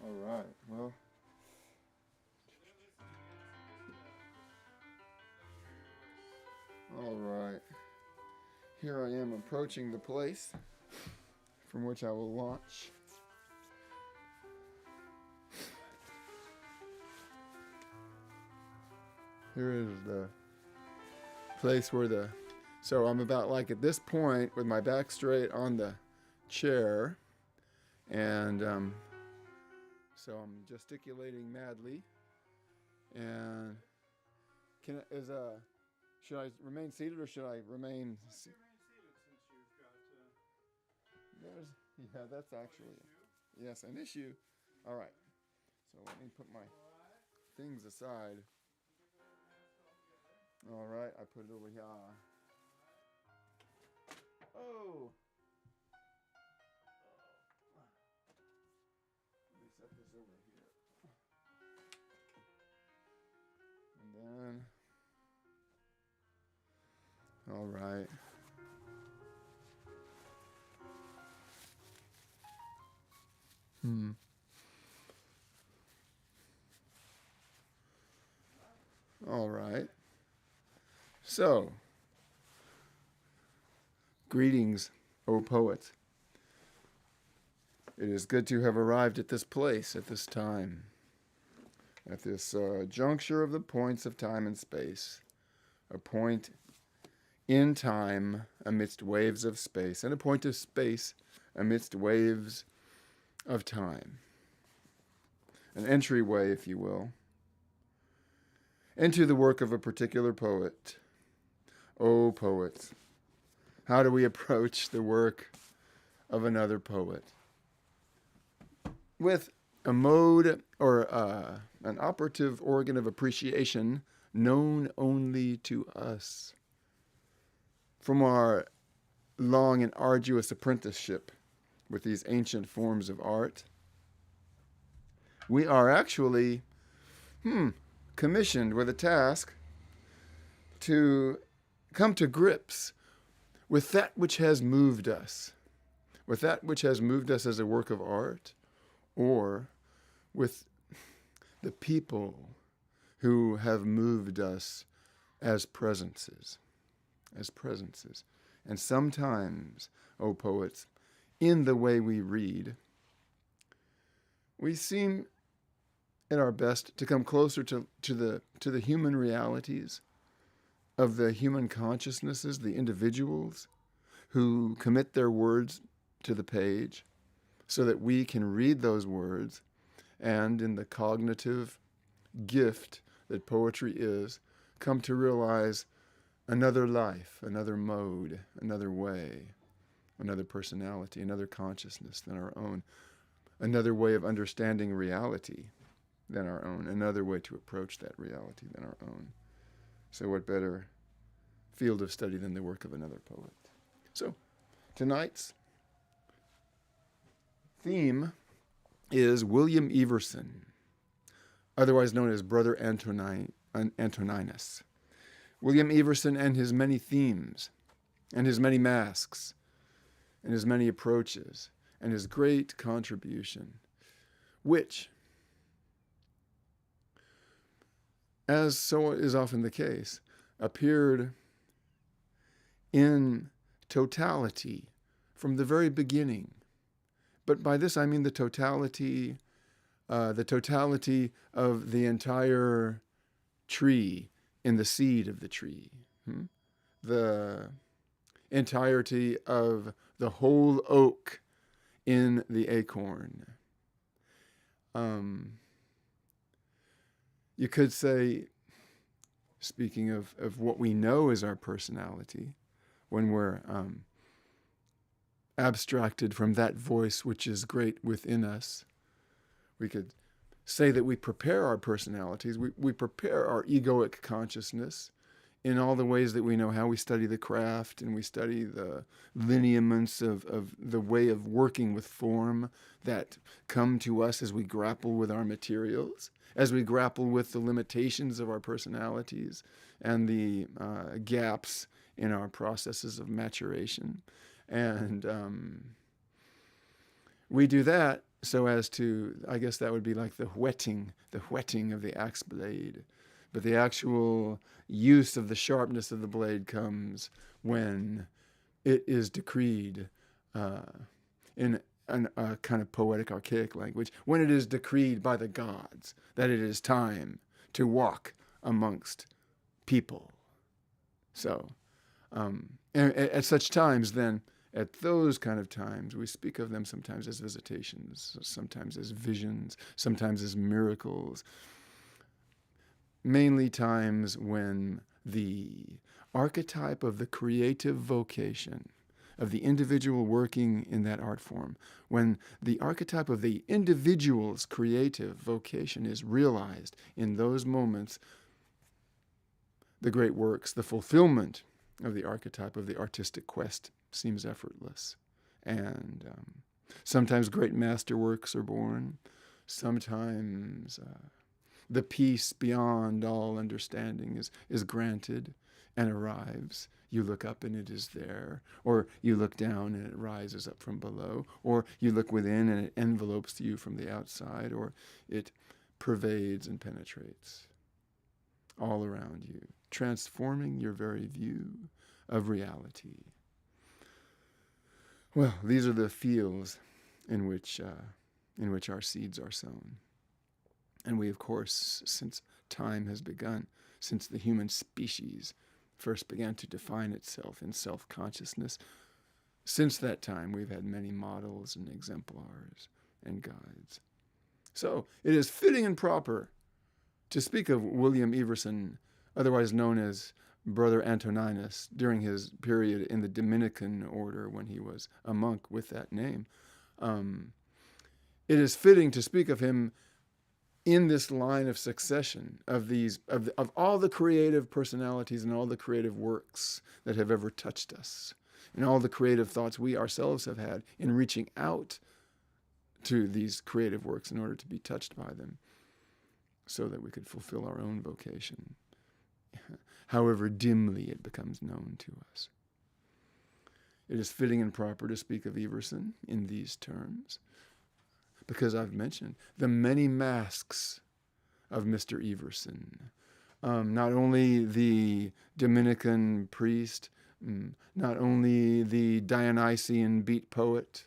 All right. Well, all right. Here I am approaching the place from which I will launch. Here is the place where the. So I'm about like at this point with my back straight on the chair, and so I'm gesticulating madly. And should I remain seated or should I remain? That's actually yes an issue. All right. So let me put my things aside. All right, I put it over here. Oh. Let me set this over here. And then, all right. All right. So, greetings, O poet. It is good to have arrived at this place at this time, at this juncture of the points of time and space, a point in time amidst waves of space, and a point of space amidst waves of time. An entryway, if you will, into the work of a particular poet. O poets, how do we approach the work of another poet? With a mode or an operative organ of appreciation known only to us. From our long and arduous apprenticeship with these ancient forms of art, we are actually commissioned with a task to come to grips with that which has moved us, as a work of art, or with the people who have moved us as presences. And sometimes, O poets, in the way we read, we seem at our best to come closer to the human realities of the human consciousnesses, the individuals who commit their words to the page, so that we can read those words and, in the cognitive gift that poetry is, come to realize another life, another mode, another way, another personality, another consciousness than our own, another way of understanding reality than our own, another way to approach that reality than our own. So what better field of study than the work of another poet? So tonight's theme is William Everson, otherwise known as Brother Antoninus. William Everson and his many themes, and his many masks, and his many approaches, and his great contribution, which, as so is often the case, appeared in totality from the very beginning. But by this I mean the totality of the entire tree in the seed of the tree. The entirety of the whole oak in the acorn. You could say, speaking of what we know as our personality, when we're abstracted from that voice which is great within us, we could say that we prepare our personalities, we prepare our egoic consciousness in all the ways that we know how. We study the craft and we study the lineaments of the way of working with form that come to us as we grapple with our materials, as we grapple with the limitations of our personalities and the gaps in our processes of maturation. And we do that so as to, I guess that would be like the whetting of the axe blade. But the actual use of the sharpness of the blade comes when it is decreed in a kind of poetic, archaic language, when it is decreed by the gods that it is time to walk amongst people. So, at such times, then, at those kind of times, we speak of them sometimes as visitations, sometimes as visions, sometimes as miracles, mainly times when the archetype of the creative vocation, of the individual working in that art form, when the archetype of the individual's creative vocation is realized in those moments, the great works, the fulfillment of the archetype of the artistic quest seems effortless. And sometimes great masterworks are born. Sometimes the peace beyond all understanding is granted and arrives. You look up and it is there, or you look down and it rises up from below, or you look within and it envelopes you from the outside, or it pervades and penetrates all around you, transforming your very view of reality. Well, these are the fields in which our seeds are sown. And we, of course, since time has begun, since the human species first began to define itself in self-consciousness, since that time we've had many models and exemplars and guides. So it is fitting and proper to speak of William Everson, otherwise known as Brother Antoninus, during his period in the Dominican order when he was a monk with that name. It is fitting to speak of him in this line of succession of all the creative personalities and all the creative works that have ever touched us, and all the creative thoughts we ourselves have had in reaching out to these creative works in order to be touched by them, so that we could fulfill our own vocation, however dimly it becomes known to us. It is fitting and proper to speak of Everson in these terms, because I've mentioned the many masks of Mr. Everson. Not only the Dominican priest, not only the Dionysian beat poet,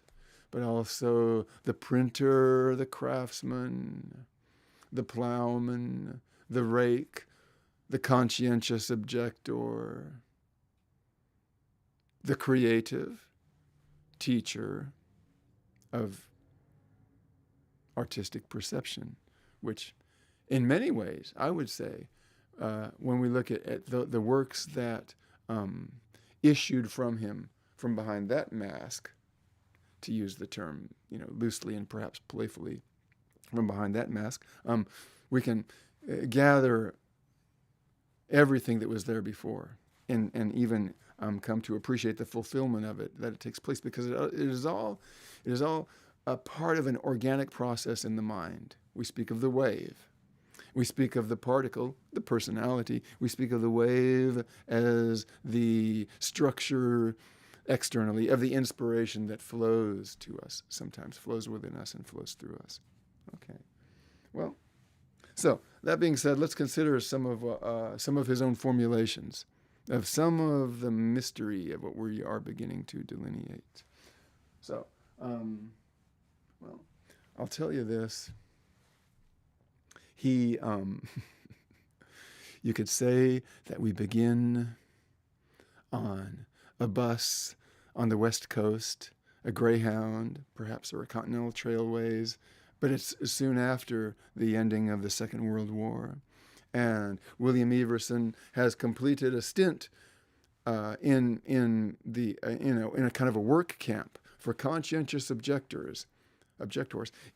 but also the printer, the craftsman, the plowman, the rake, the conscientious objector, the creative teacher of artistic perception, which in many ways, I would say, when we look at the works that issued from him from behind that mask, to use the term, loosely and perhaps playfully, from behind that mask, we can gather everything that was there before, and even come to appreciate the fulfillment of it, that it takes place, because it is all a part of an organic process in the mind. We speak of the wave. We speak of the particle, the personality. We speak of the wave as the structure externally of the inspiration that flows to us, sometimes flows within us and flows through us. Okay. Well, so that being said, let's consider some of his own formulations of some of the mystery of what we are beginning to delineate. So, well, I'll tell you this. You could say that we begin on a bus on the West Coast, a Greyhound, perhaps, or a Continental Trailways, but it's soon after the ending of the Second World War. And William Everson has completed a stint in a kind of a work camp for conscientious objectors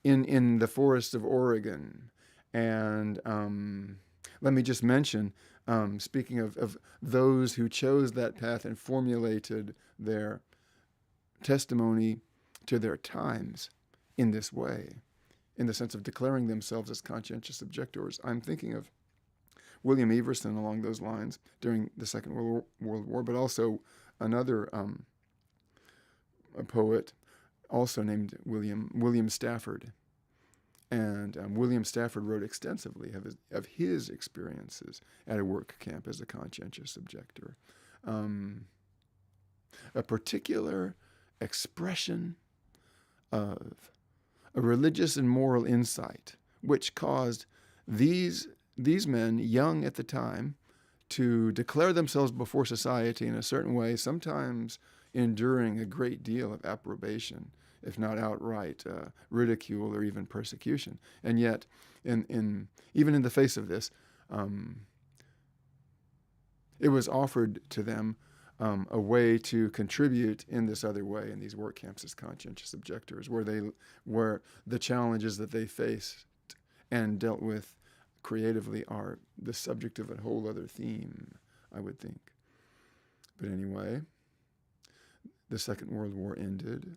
in the forests of Oregon. And let me just mention, speaking of those who chose that path and formulated their testimony to their times in this way, in the sense of declaring themselves as conscientious objectors, I'm thinking of William Everson along those lines during the Second World War, but also another a poet, also named William Stafford. And William Stafford wrote extensively of his experiences at a work camp as a conscientious objector. A particular expression of a religious and moral insight, which caused these men, young at the time, to declare themselves before society in a certain way, sometimes enduring a great deal of approbation, if not outright ridicule or even persecution. And yet, even in the face of this, it was offered to them a way to contribute in this other way in these work camps as conscientious objectors, where the challenges that they faced and dealt with creatively are the subject of a whole other theme, I would think. But anyway, the Second World War ended.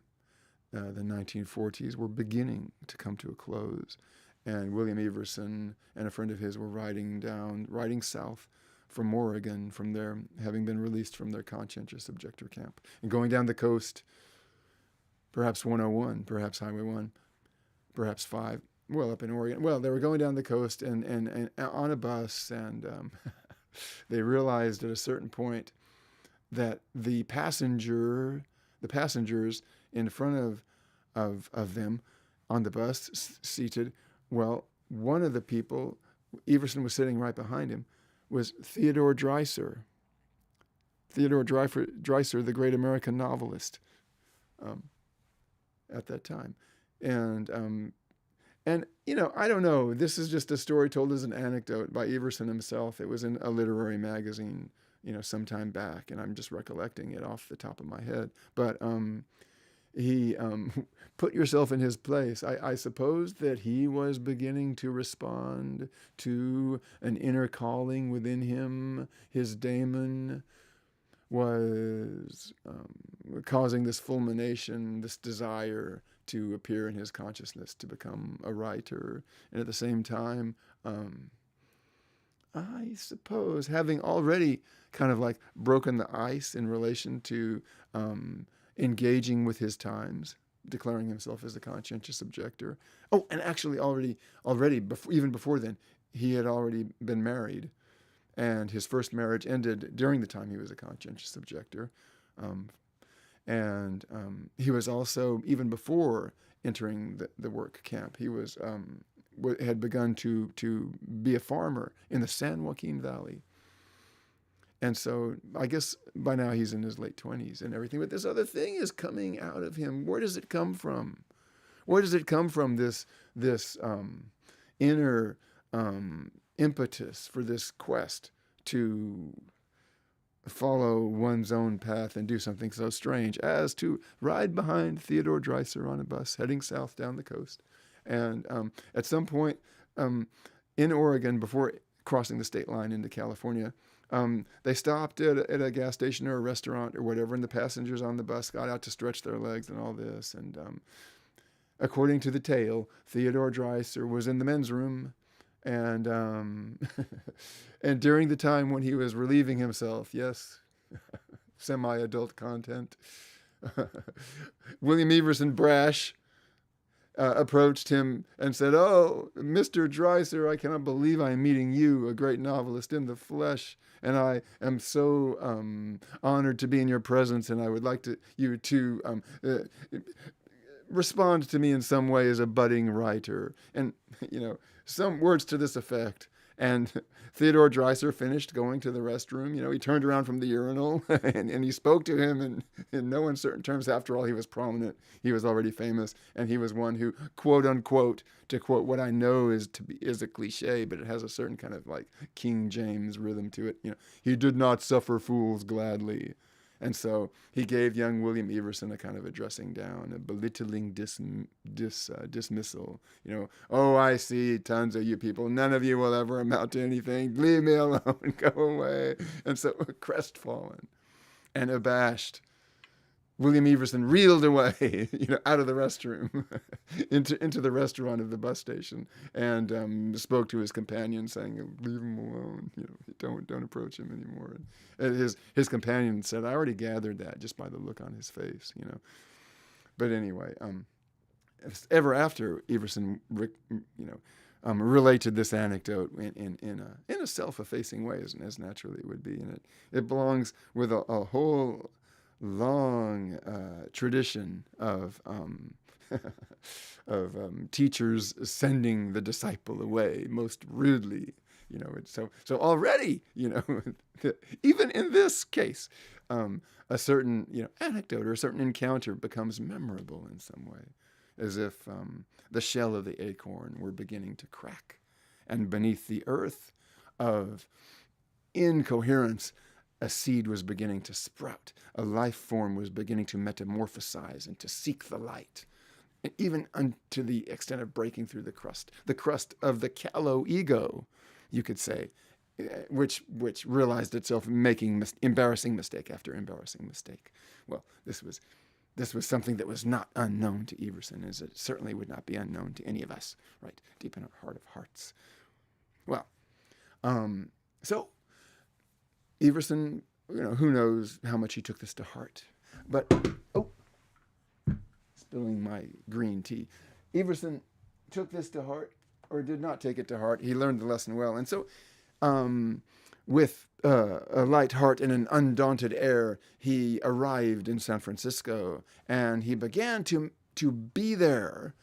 The 1940s were beginning to come to a close, and William Everson and a friend of his were riding south from Oregon, from their having been released from their conscientious objector camp, and going down the coast, perhaps 101, perhaps Highway 1, perhaps 5, well, up in Oregon. Well, they were going down the coast and on a bus, and they realized at a certain point that the passengers in front of them on the bus seated, well, one of the people, Everson was sitting right behind him, was Theodore Dreiser. Theodore Dreiser, the great American novelist at that time. And I don't know, this is just a story told as an anecdote by Everson himself. It was in a literary magazine, some time back, and I'm just recollecting it off the top of my head. But he put yourself in his place. I suppose that he was beginning to respond to an inner calling within him. His daemon was causing this fulmination, this desire to appear in his consciousness, to become a writer. And at the same time, I suppose, having already kind of like broken the ice in relation to engaging with his times, declaring himself as a conscientious objector. Oh, and actually already even before then, he had already been married, and his first marriage ended during the time he was a conscientious objector. And he was also, even before entering the work camp, he had begun to be a farmer in the San Joaquin Valley. And so I guess by now he's in his late 20s and everything. But this other thing is coming out of him. Where does it come from? Where does it come from, this inner impetus for this quest to follow one's own path and do something so strange as to ride behind Theodore Dreiser on a bus heading south down the coast? And at some point in Oregon, before crossing the state line into California, they stopped at a gas station or a restaurant or whatever, and the passengers on the bus got out to stretch their legs and all this. And according to the tale, Theodore Dreiser was in the men's room, and and during the time when he was relieving himself, yes, semi-adult content, William Everson Brash approached him and said, "Oh, Mr. Dreiser, I cannot believe I am meeting you, a great novelist in the flesh, and I am so honored to be in your presence, and I would like you to respond to me in some way as a budding writer." And, some words to this effect. And Theodore Dreiser finished going to the restroom. He turned around from the urinal and he spoke to him in no uncertain terms. After all, he was prominent. He was already famous. And he was one who, quote unquote, to quote what I know is a cliche, but it has a certain kind of like King James rhythm to it. He did not suffer fools gladly. And so he gave young William Everson a kind of a dressing down, a belittling dismissal. "Oh, I see tons of you people. None of you will ever amount to anything. Leave me alone. Go away." And so, crestfallen and abashed, William Everson reeled away, out of the restroom into the restaurant of the bus station, and spoke to his companion, saying, "Leave him alone. Don't approach him anymore." And his companion said, "I already gathered that just by the look on his face." But anyway, ever after Everson, related this anecdote in a self-effacing way, as naturally it would be, and it belongs with a whole long tradition of teachers sending the disciple away most rudely. So already, even in this case, a certain anecdote or a certain encounter becomes memorable in some way, as if the shell of the acorn were beginning to crack, and beneath the earth of incoherence, a seed was beginning to sprout. A life form was beginning to metamorphosize and to seek the light, even unto the extent of breaking through the crust of the callow ego, you could say, which realized itself making embarrassing mistake after embarrassing mistake. Well, this was something that was not unknown to Everson, as it certainly would not be unknown to any of us, right, deep in our heart of hearts. Well, so Everson, who knows how much he took this to heart. But, spilling my green tea. Everson took this to heart, or did not take it to heart. He learned the lesson well. And so, with a light heart and an undaunted air, he arrived in San Francisco, and he began to be there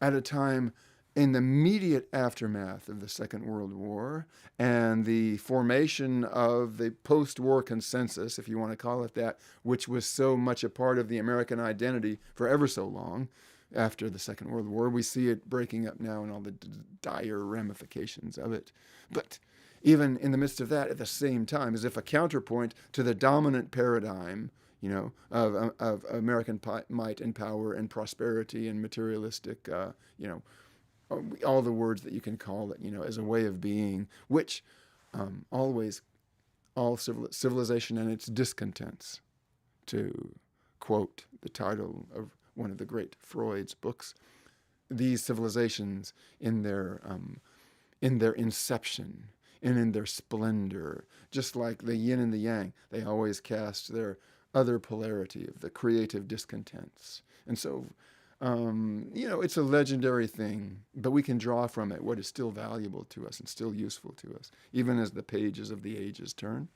at a time in the immediate aftermath of the Second World War and the formation of the post-war consensus, if you want to call it that, which was so much a part of the American identity for ever so long after the Second World War. We see it breaking up now and all the dire ramifications of it. But even in the midst of that, at the same time, as if a counterpoint to the dominant paradigm, of American might and power and prosperity and materialistic, all the words that you can call it, as a way of being, which always, all civilization and its discontents, to quote the title of one of the great Freud's books, these civilizations in their inception and in their splendor, just like the yin and the yang, they always cast their other polarity of the creative discontents. And so, it's a legendary thing, but we can draw from it what is still valuable to us and still useful to us, even as the pages of the ages turn.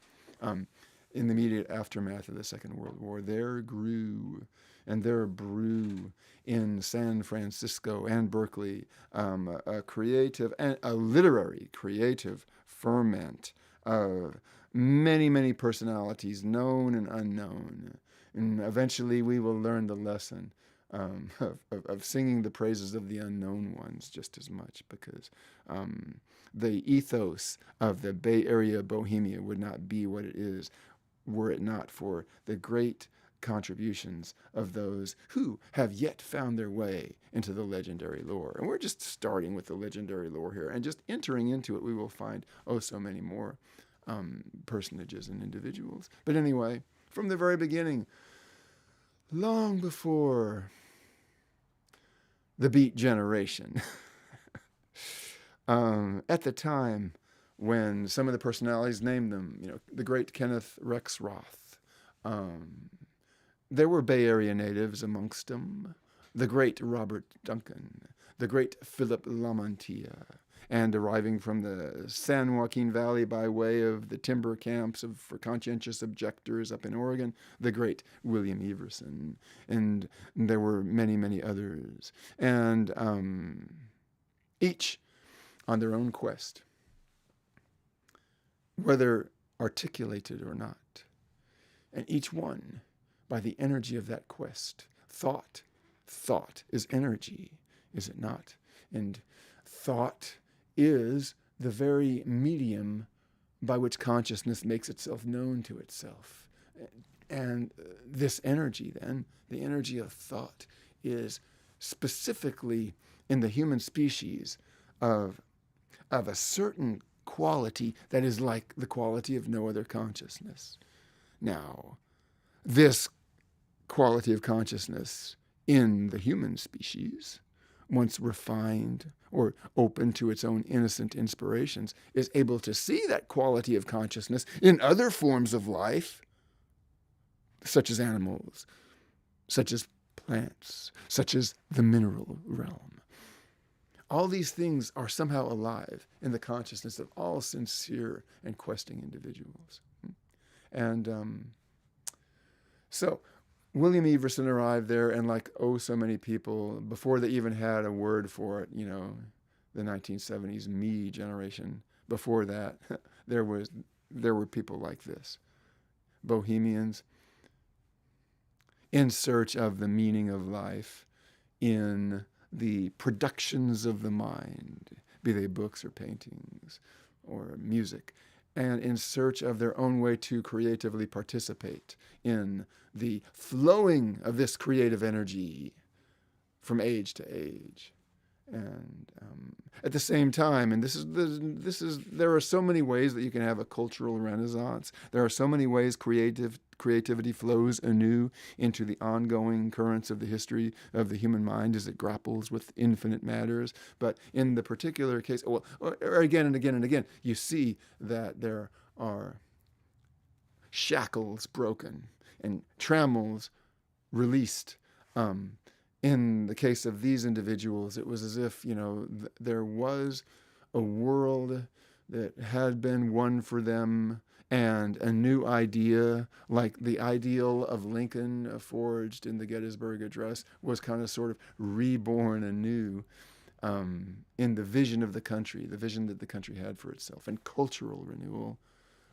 In the immediate aftermath of the Second World War, there grew and there brew in San Francisco and Berkeley a creative and a literary creative ferment of many, many personalities, known and unknown. And eventually we will learn the lesson of singing the praises of the unknown ones just as much, because the ethos of the Bay Area Bohemia would not be what it is were it not for the great contributions of those who have yet found their way into the legendary lore. And we're just starting with the legendary lore here, and just entering into it, we will find so many more personages and individuals. But anyway, from the very beginning, long before the Beat Generation, at the time when some of the personalities named them, the great Kenneth Rexroth, there were Bay Area natives amongst them, the great Robert Duncan, the great Philip Lamantia, and arriving from the San Joaquin Valley by way of the timber camps for conscientious objectors up in Oregon, the great William Everson, and there were many, many others, and each on their own quest, whether articulated or not, and each one by the energy of that quest. Thought is energy, is it not? And thought is the very medium by which consciousness makes itself known to itself. And this energy, then, the energy of thought, is specifically in the human species of a certain quality that is like the quality of no other consciousness. Now, this quality of consciousness in the human species, once refined or open to its own innocent inspirations, is able to see that quality of consciousness in other forms of life, such as animals, such as plants, such as the mineral realm. All these things are somehow alive in the consciousness of all sincere and questing individuals. And so William Everson arrived there, and like, oh, so many people, before they even had a word for it, the 1970s me generation, before that, there were people like this, bohemians in search of the meaning of life in the productions of the mind, be they books or paintings or music, and in search of their own way to creatively participate in the flowing of this creative energy from age to age. And at the same time, and there are so many ways that you can have a cultural renaissance. There are so many ways creativity flows anew into the ongoing currents of the history of the human mind as it grapples with infinite matters. But in the particular case, or again and again and again, you see that there are shackles broken and trammels released. In the case of these individuals, it was as if, there was a world that had been won for them, and a new idea, like the ideal of Lincoln forged in the Gettysburg Address, was kind of sort of reborn anew in the vision of the country, the vision that the country had for itself. And cultural renewal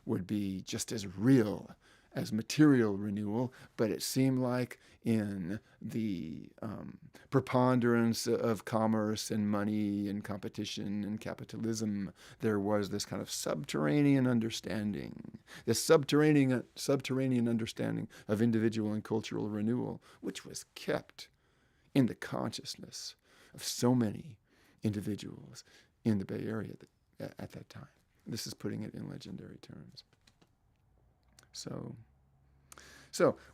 would be just as real as material renewal, but it seemed like in the preponderance of commerce and money and competition and capitalism, there was this kind of subterranean understanding, this subterranean understanding of individual and cultural renewal, which was kept in the consciousness of so many individuals in the Bay Area at that time. This is putting it in legendary terms. So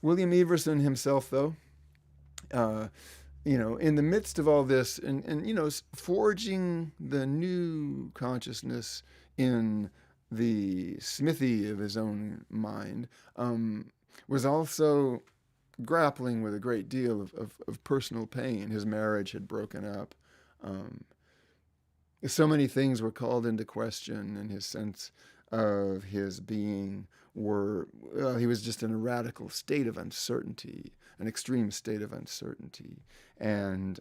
William Everson himself, though, in the midst of all this, and forging the new consciousness in the smithy of his own mind, was also grappling with a great deal of personal pain. His marriage had broken up. So many things were called into question, and his sense of his being he was just in a radical state of uncertainty, an extreme state of uncertainty. And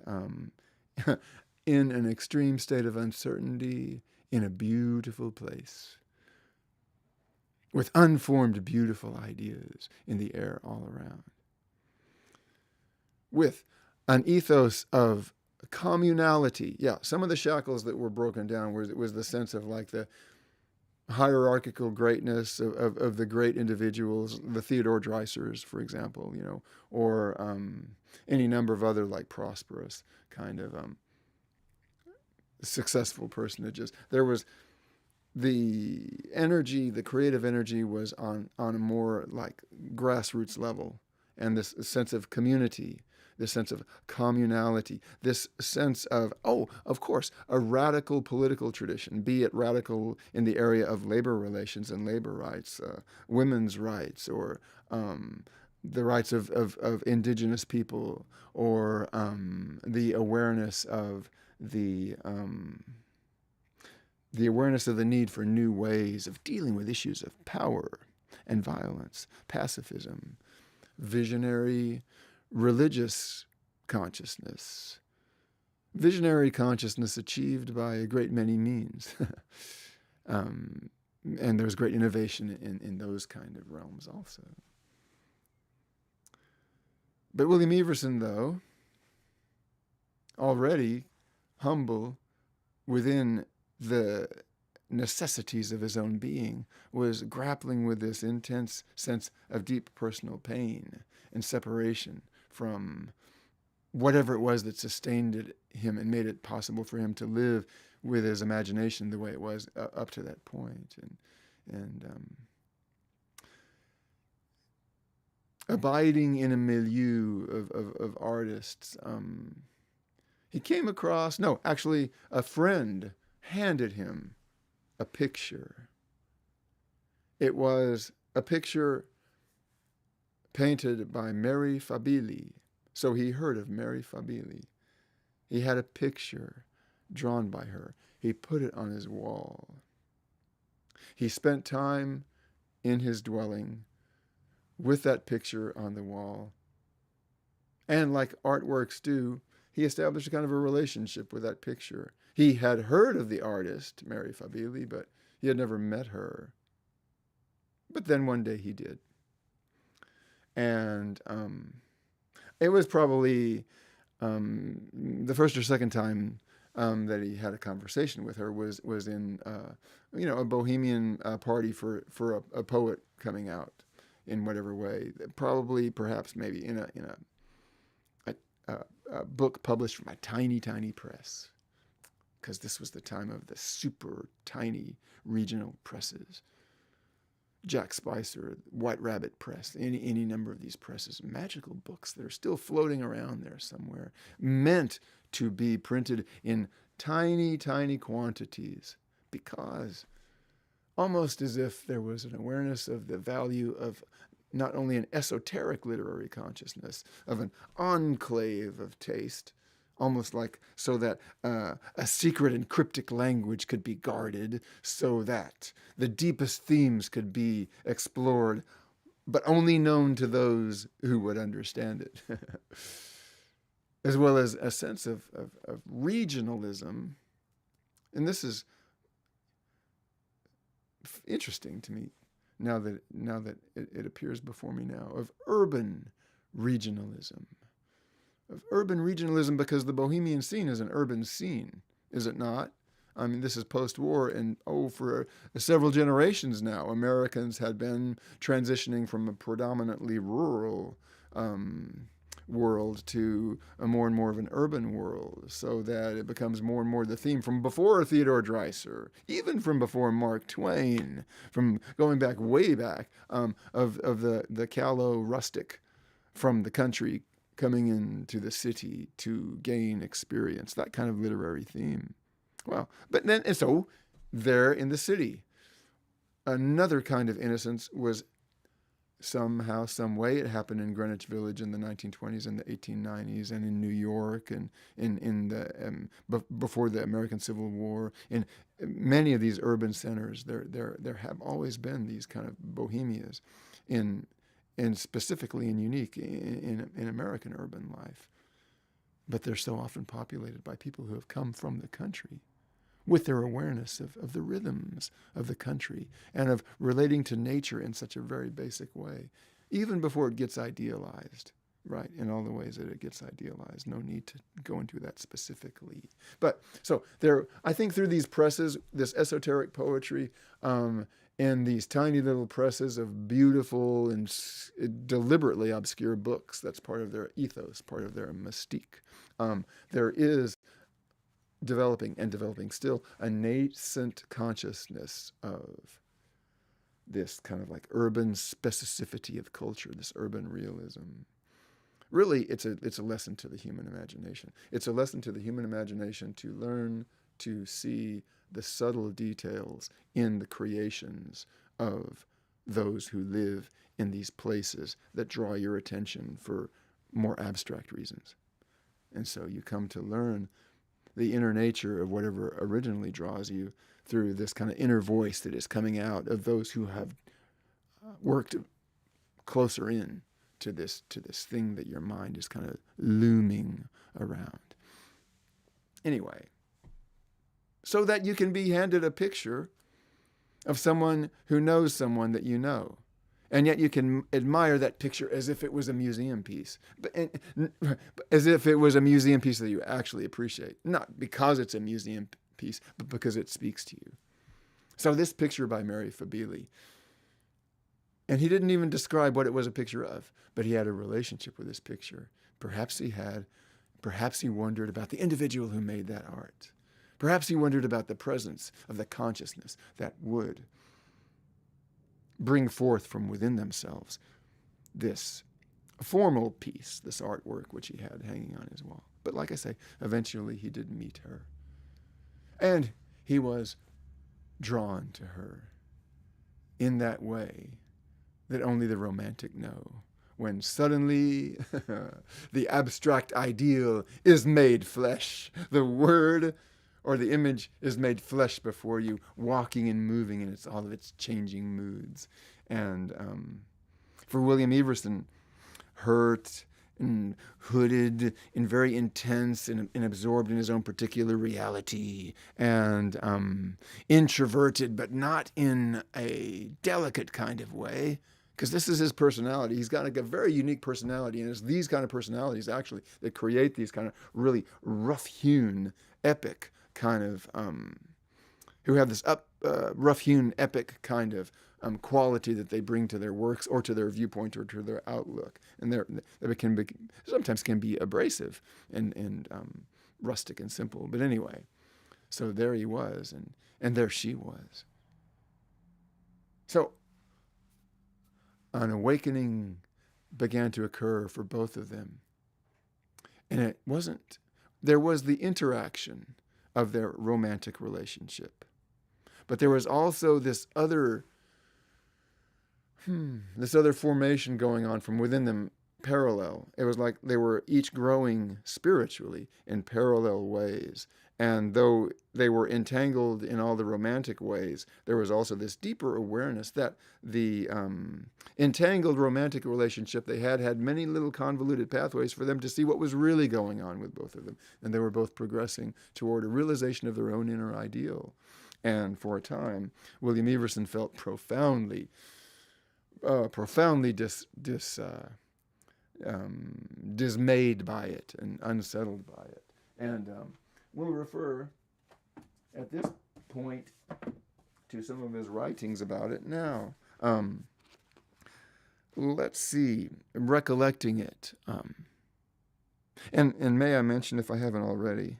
in an extreme state of uncertainty, in a beautiful place, with unformed, beautiful ideas in the air all around, with an ethos of communality. Yeah, some of the shackles that were broken down was the sense of like the hierarchical greatness of the great individuals, the Theodore Dreisers, for example, or any number of other like prosperous kind of successful personages. There was the energy, the creative energy was on a more like grassroots level, and this sense of community, this sense of communality, this sense of, of course, a radical political tradition, be it radical in the area of labor relations and labor rights, women's rights, or the rights of indigenous people, or the awareness of the awareness of the need for new ways of dealing with issues of power and violence, pacifism, visionary religious consciousness. Visionary consciousness achieved by a great many means. And there's great innovation in those kind of realms also. But William Everson, though, already humble within the necessities of his own being, was grappling with this intense sense of deep personal pain and separation from whatever it was that sustained him and made it possible for him to live with his imagination the way it was up to that point. And abiding in a milieu of artists, he came across, a friend handed him a picture. It was a picture painted by Mary Fabili, So he heard of Mary Fabili. He had a picture drawn by her. He put it on his wall. He spent time in his dwelling with that picture on the wall. And like artworks do, he established a kind of a relationship with that picture. He had heard of the artist, Mary Fabili, but he had never met her. But then one day he did. And it was probably the first or second time that he had a conversation with her was in a bohemian party for a poet coming out in whatever way, probably perhaps maybe in a book published from a tiny press, because this was the time of the super tiny regional presses. Jack Spicer, White Rabbit Press, any number of these presses, magical books that are still floating around there somewhere, meant to be printed in tiny quantities, because almost as if there was an awareness of the value of not only an esoteric literary consciousness, of an enclave of taste, almost like so that a secret and cryptic language could be guarded, so that the deepest themes could be explored, but only known to those who would understand it. As well as a sense of regionalism. And this is interesting to me now that it appears before me now, of urban regionalism. Of urban regionalism, because the Bohemian scene is an urban scene, is it not? I mean, this is post-war, and for several generations now, Americans had been transitioning from a predominantly rural world to a more and more of an urban world, so that it becomes more and more the theme from before Theodore Dreiser, even from before Mark Twain, from going back way back, of the callow rustic from the country coming into the city to gain experience, that kind of literary theme. Well, but then, and so there in the city, another kind of innocence was somehow, some way, it happened in Greenwich Village in the 1920s and the 1890s, and in New York, and in the before the American Civil War. In many of these urban centers, there have always been these kind of bohemias, and specifically and unique in American urban life. But they're so often populated by people who have come from the country, with their awareness of the rhythms of the country and of relating to nature in such a very basic way, even before it gets idealized, right, in all the ways that it gets idealized. No need to go into that specifically. But so there, I think through these presses, this esoteric poetry, and these tiny little presses of beautiful and deliberately obscure books, that's part of their ethos, part of their mystique. There is developing still a nascent consciousness of this kind of like urban specificity of culture, this urban realism. Really, it's a lesson to the human imagination. It's a lesson to the human imagination to learn to see the subtle details in the creations of those who live in these places that draw your attention for more abstract reasons. And so you come to learn the inner nature of whatever originally draws you through this kind of inner voice that is coming out of those who have worked closer in to this thing that your mind is kind of looming around. Anyway, so that you can be handed a picture of someone who knows someone that you know. And yet you can admire that picture as if it was a museum piece, as if it was a museum piece that you actually appreciate. Not because it's a museum piece, but because it speaks to you. So this picture by Mary Fabili, and he didn't even describe what it was a picture of, but he had a relationship with this picture. Perhaps he wondered about the individual who made that art. Perhaps he wondered about the presence of the consciousness that would bring forth from within themselves this formal piece, this artwork which he had hanging on his wall. But like I say, eventually he did meet her. And he was drawn to her in that way that only the romantic know, when suddenly the abstract ideal is made flesh. The word or the image is made flesh before you, walking and moving in all of its changing moods. And for William Everson, hurt and hooded and very intense and absorbed in his own particular reality, and introverted, but not in a delicate kind of way, because this is his personality. He's got like a very unique personality, and it's these kind of personalities actually that create these kind of really rough-hewn, epic kind of, who have this rough-hewn, epic kind of quality that they bring to their works or to their viewpoint or to their outlook. And they sometimes can be abrasive and rustic and simple. But anyway, so there he was, and there she was. So an awakening began to occur for both of them. And there was the interaction of their romantic relationship. But there was also this other formation going on from within them, parallel. It was like they were each growing spiritually in parallel ways. And though they were entangled in all the romantic ways, there was also this deeper awareness that the entangled romantic relationship they had many little convoluted pathways for them to see what was really going on with both of them. And they were both progressing toward a realization of their own inner ideal. And for a time, William Everson felt profoundly dismayed by it and unsettled by it. And we'll refer at this point to some of his writings about it now. Let's see, recollecting it. And may I mention, if I haven't already,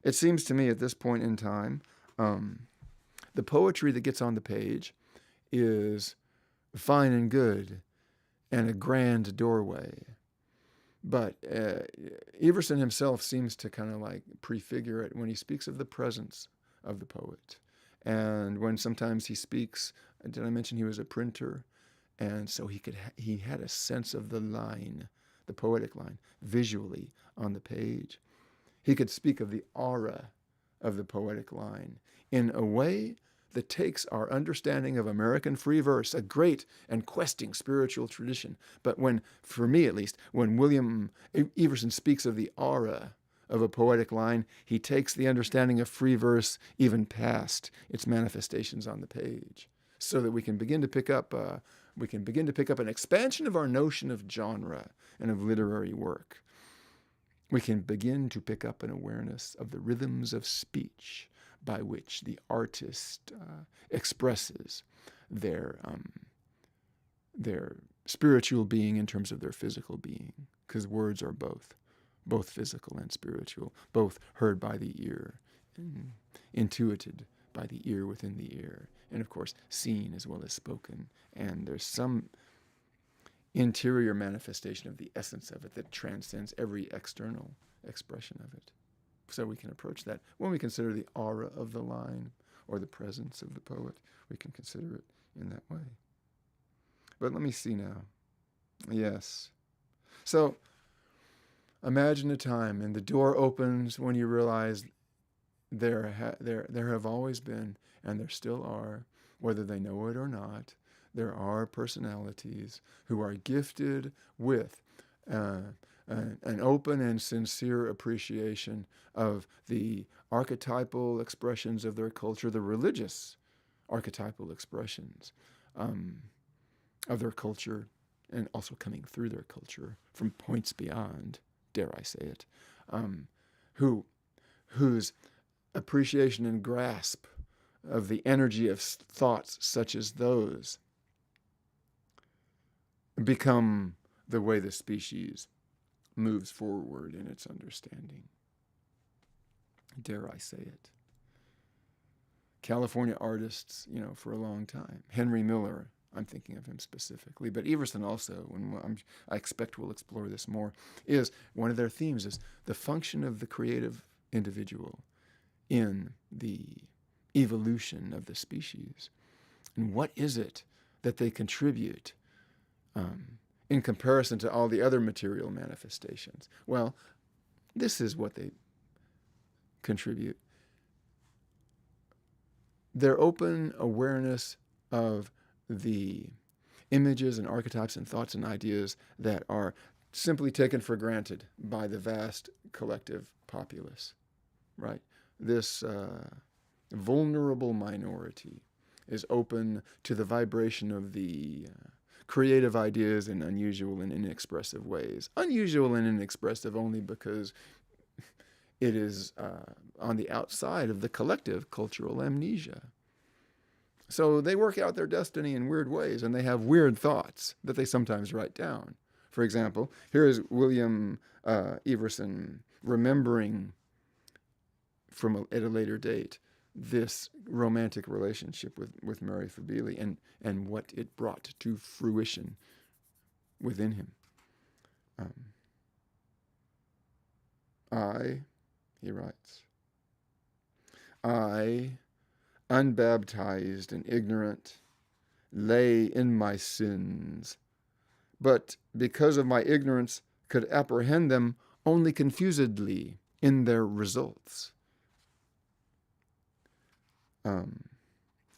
it seems to me at this point in time, the poetry that gets on the page is fine and good and a grand doorway. But Everson himself seems to kind of like prefigure it when he speaks of the presence of the poet. And when sometimes he speaks, did I mention he was a printer? And so he had a sense of the line, the poetic line, visually on the page. He could speak of the aura of the poetic line in a way that takes our understanding of American free verse, a great and questing spiritual tradition. But for me at least, when William Everson speaks of the aura of a poetic line, he takes the understanding of free verse even past its manifestations on the page, so that we can begin to pick up an expansion of our notion of genre and of literary work. We can begin to pick up an awareness of the rhythms of speech by which the artist expresses their spiritual being in terms of their physical being, because words are both physical and spiritual, both heard by the ear, and intuited by the ear within the ear, and of course seen as well as spoken. And there's some interior manifestation of the essence of it that transcends every external expression of it. So we can approach that when we consider the aura of the line or the presence of the poet. We can consider it in that way. But let me see now. Yes. So imagine a time and the door opens when you realize there have always been, and there still are, whether they know it or not, there are personalities who are gifted with an open and sincere appreciation of the archetypal expressions of their culture, the religious archetypal expressions of their culture, and also coming through their culture from points beyond, dare I say it, whose appreciation and grasp of the energy of thoughts such as those become the way the species moves forward in its understanding. Dare I say it. California artists, for a long time. Henry Miller, I'm thinking of him specifically, but Everson also, I expect we'll explore this more, is one of their themes is the function of the creative individual in the evolution of the species. And what is it that they contribute in comparison to all the other material manifestations. Well, this is what they contribute. Their open awareness of the images and archetypes and thoughts and ideas that are simply taken for granted by the vast collective populace, right? This vulnerable minority is open to the vibration of the creative ideas in unusual and inexpressive ways. Unusual and inexpressive only because it is on the outside of the collective cultural amnesia. So they work out their destiny in weird ways, and they have weird thoughts that they sometimes write down. For example, here is William Everson remembering at a later date this romantic relationship with Mary Fabili and what it brought to fruition within him. He writes, I, unbaptized and ignorant, lay in my sins, but because of my ignorance could apprehend them only confusedly in their results.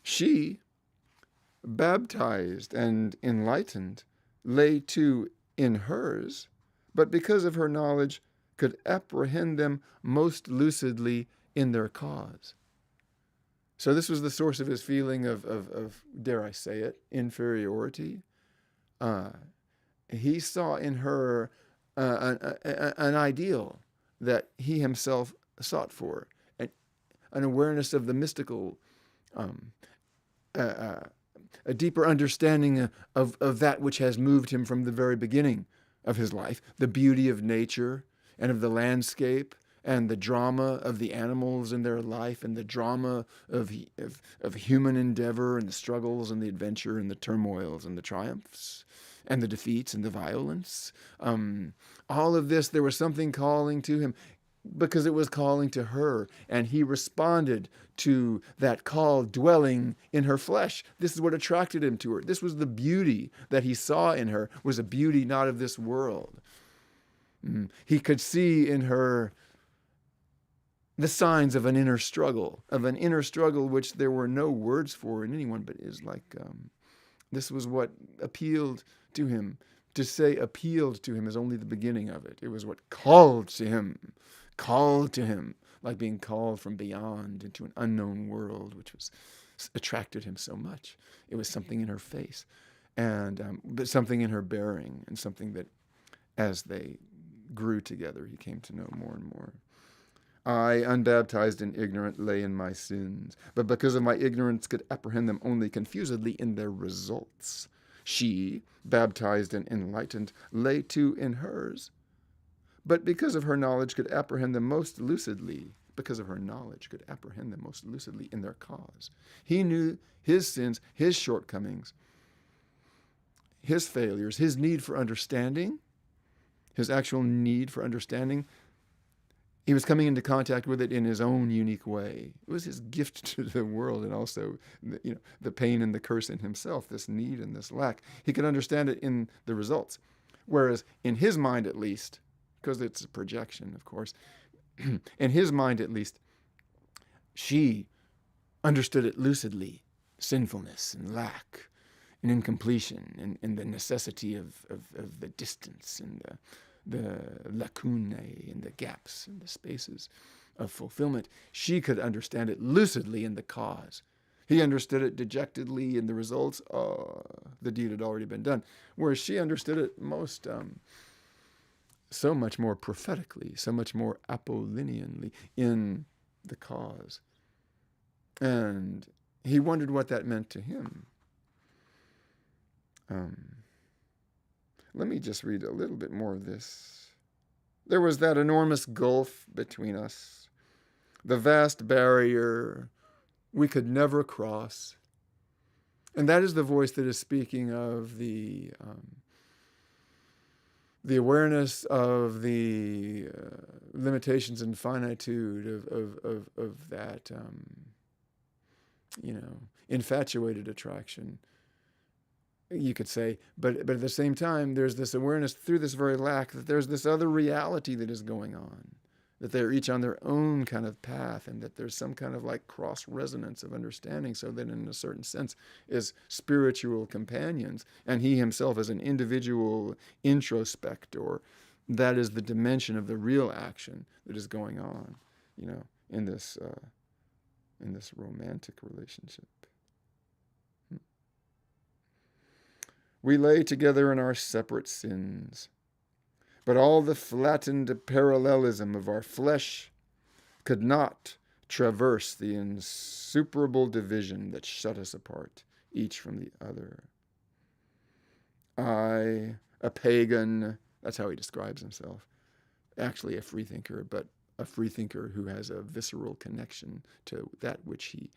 She, baptized and enlightened, lay too in hers, but because of her knowledge could apprehend them most lucidly in their cause. So this was the source of his feeling of dare I say it, inferiority. He saw in her an ideal that he himself sought for, an awareness of the mystical, a deeper understanding of that which has moved him from the very beginning of his life, the beauty of nature and of the landscape, and the drama of the animals in their life, and the drama of human endeavor, and the struggles and the adventure and the turmoils and the triumphs and the defeats and the violence. All of this, there was something calling to him because it was calling to her, and he responded to that call dwelling in her flesh. This is what attracted him to her. This was the beauty that he saw in her, was a beauty not of this world. He could see in her the signs of an inner struggle which there were no words for in anyone, but is like, this was what appealed to him. To say appealed to him is only the beginning of it. It was what called to him, like being called from beyond into an unknown world, which attracted him so much. It was something in her face, but something in her bearing, and something that, as they grew together, he came to know more and more. I, unbaptized and ignorant, lay in my sins, but because of my ignorance could apprehend them only confusedly in their results. She, baptized and enlightened, lay too in hers, but because of her knowledge could apprehend them most lucidly, in their cause. He knew his sins, his shortcomings, his failures, his need for understanding, his actual need for understanding. He was coming into contact with it in his own unique way. It was his gift to the world, and also, the pain and the curse in himself, this need and this lack. He could understand it in the results. Whereas in his mind, at least, because it's a projection, of course, in his mind, at least, she understood it lucidly, sinfulness and lack and incompletion and the necessity of the distance and the lacunae and the gaps and the spaces of fulfillment. She could understand it lucidly in the cause. He understood it dejectedly in the results. The deed had already been done. Whereas she understood it so much more prophetically, so much more Apollinianly in the cause. And he wondered what that meant to him. Let me just read a little bit more of this. There was that enormous gulf between us, the vast barrier we could never cross. And that is the voice that is speaking of the awareness of the limitations and finitude of that, infatuated attraction you could say, but at the same time, there's this awareness through this very lack that there's this other reality that is going on, that they're each on their own kind of path, and that there's some kind of like cross resonance of understanding, so that in a certain sense is spiritual companions, and he himself as an individual introspector, that is the dimension of the real action that is going on, in this romantic relationship. We lay together in our separate sins, but all the flattened parallelism of our flesh could not traverse the insuperable division that shut us apart, each from the other. I, a pagan, that's how he describes himself, actually a freethinker, but a freethinker who has a visceral connection to that which he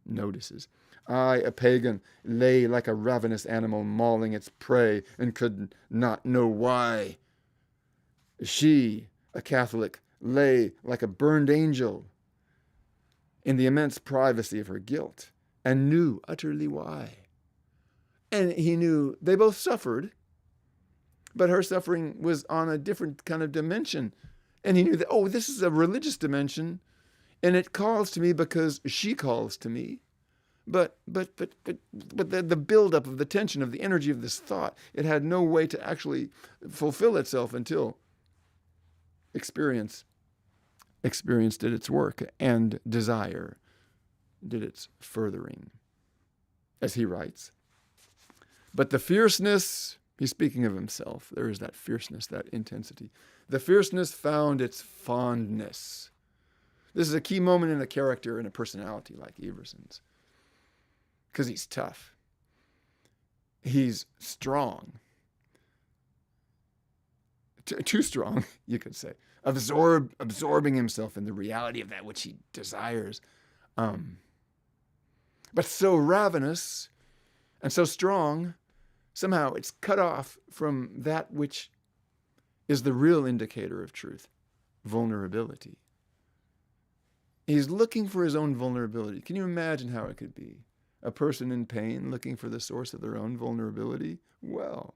notices. I, a pagan, lay like a ravenous animal mauling its prey and could not know why. She, a Catholic, lay like a burned angel in the immense privacy of her guilt and knew utterly why. And he knew they both suffered, but her suffering was on a different kind of dimension. And he knew that, this is a religious dimension, and it calls to me because she calls to me. But the buildup of the tension of the energy of this thought, it had no way to actually fulfill itself until experience did its work, and desire did its furthering. As he writes, but the fierceness, he's speaking of himself, there is that fierceness, that intensity. The fierceness found its fondness. This is a key moment in a character and a personality like Everson's, because he's tough. He's strong. Too strong, you could say. Absorbing himself in the reality of that which he desires. But so ravenous and so strong, somehow it's cut off from that which is the real indicator of truth, vulnerability. He's looking for his own vulnerability. Can you imagine how it could be? A person in pain looking for the source of their own vulnerability? Well,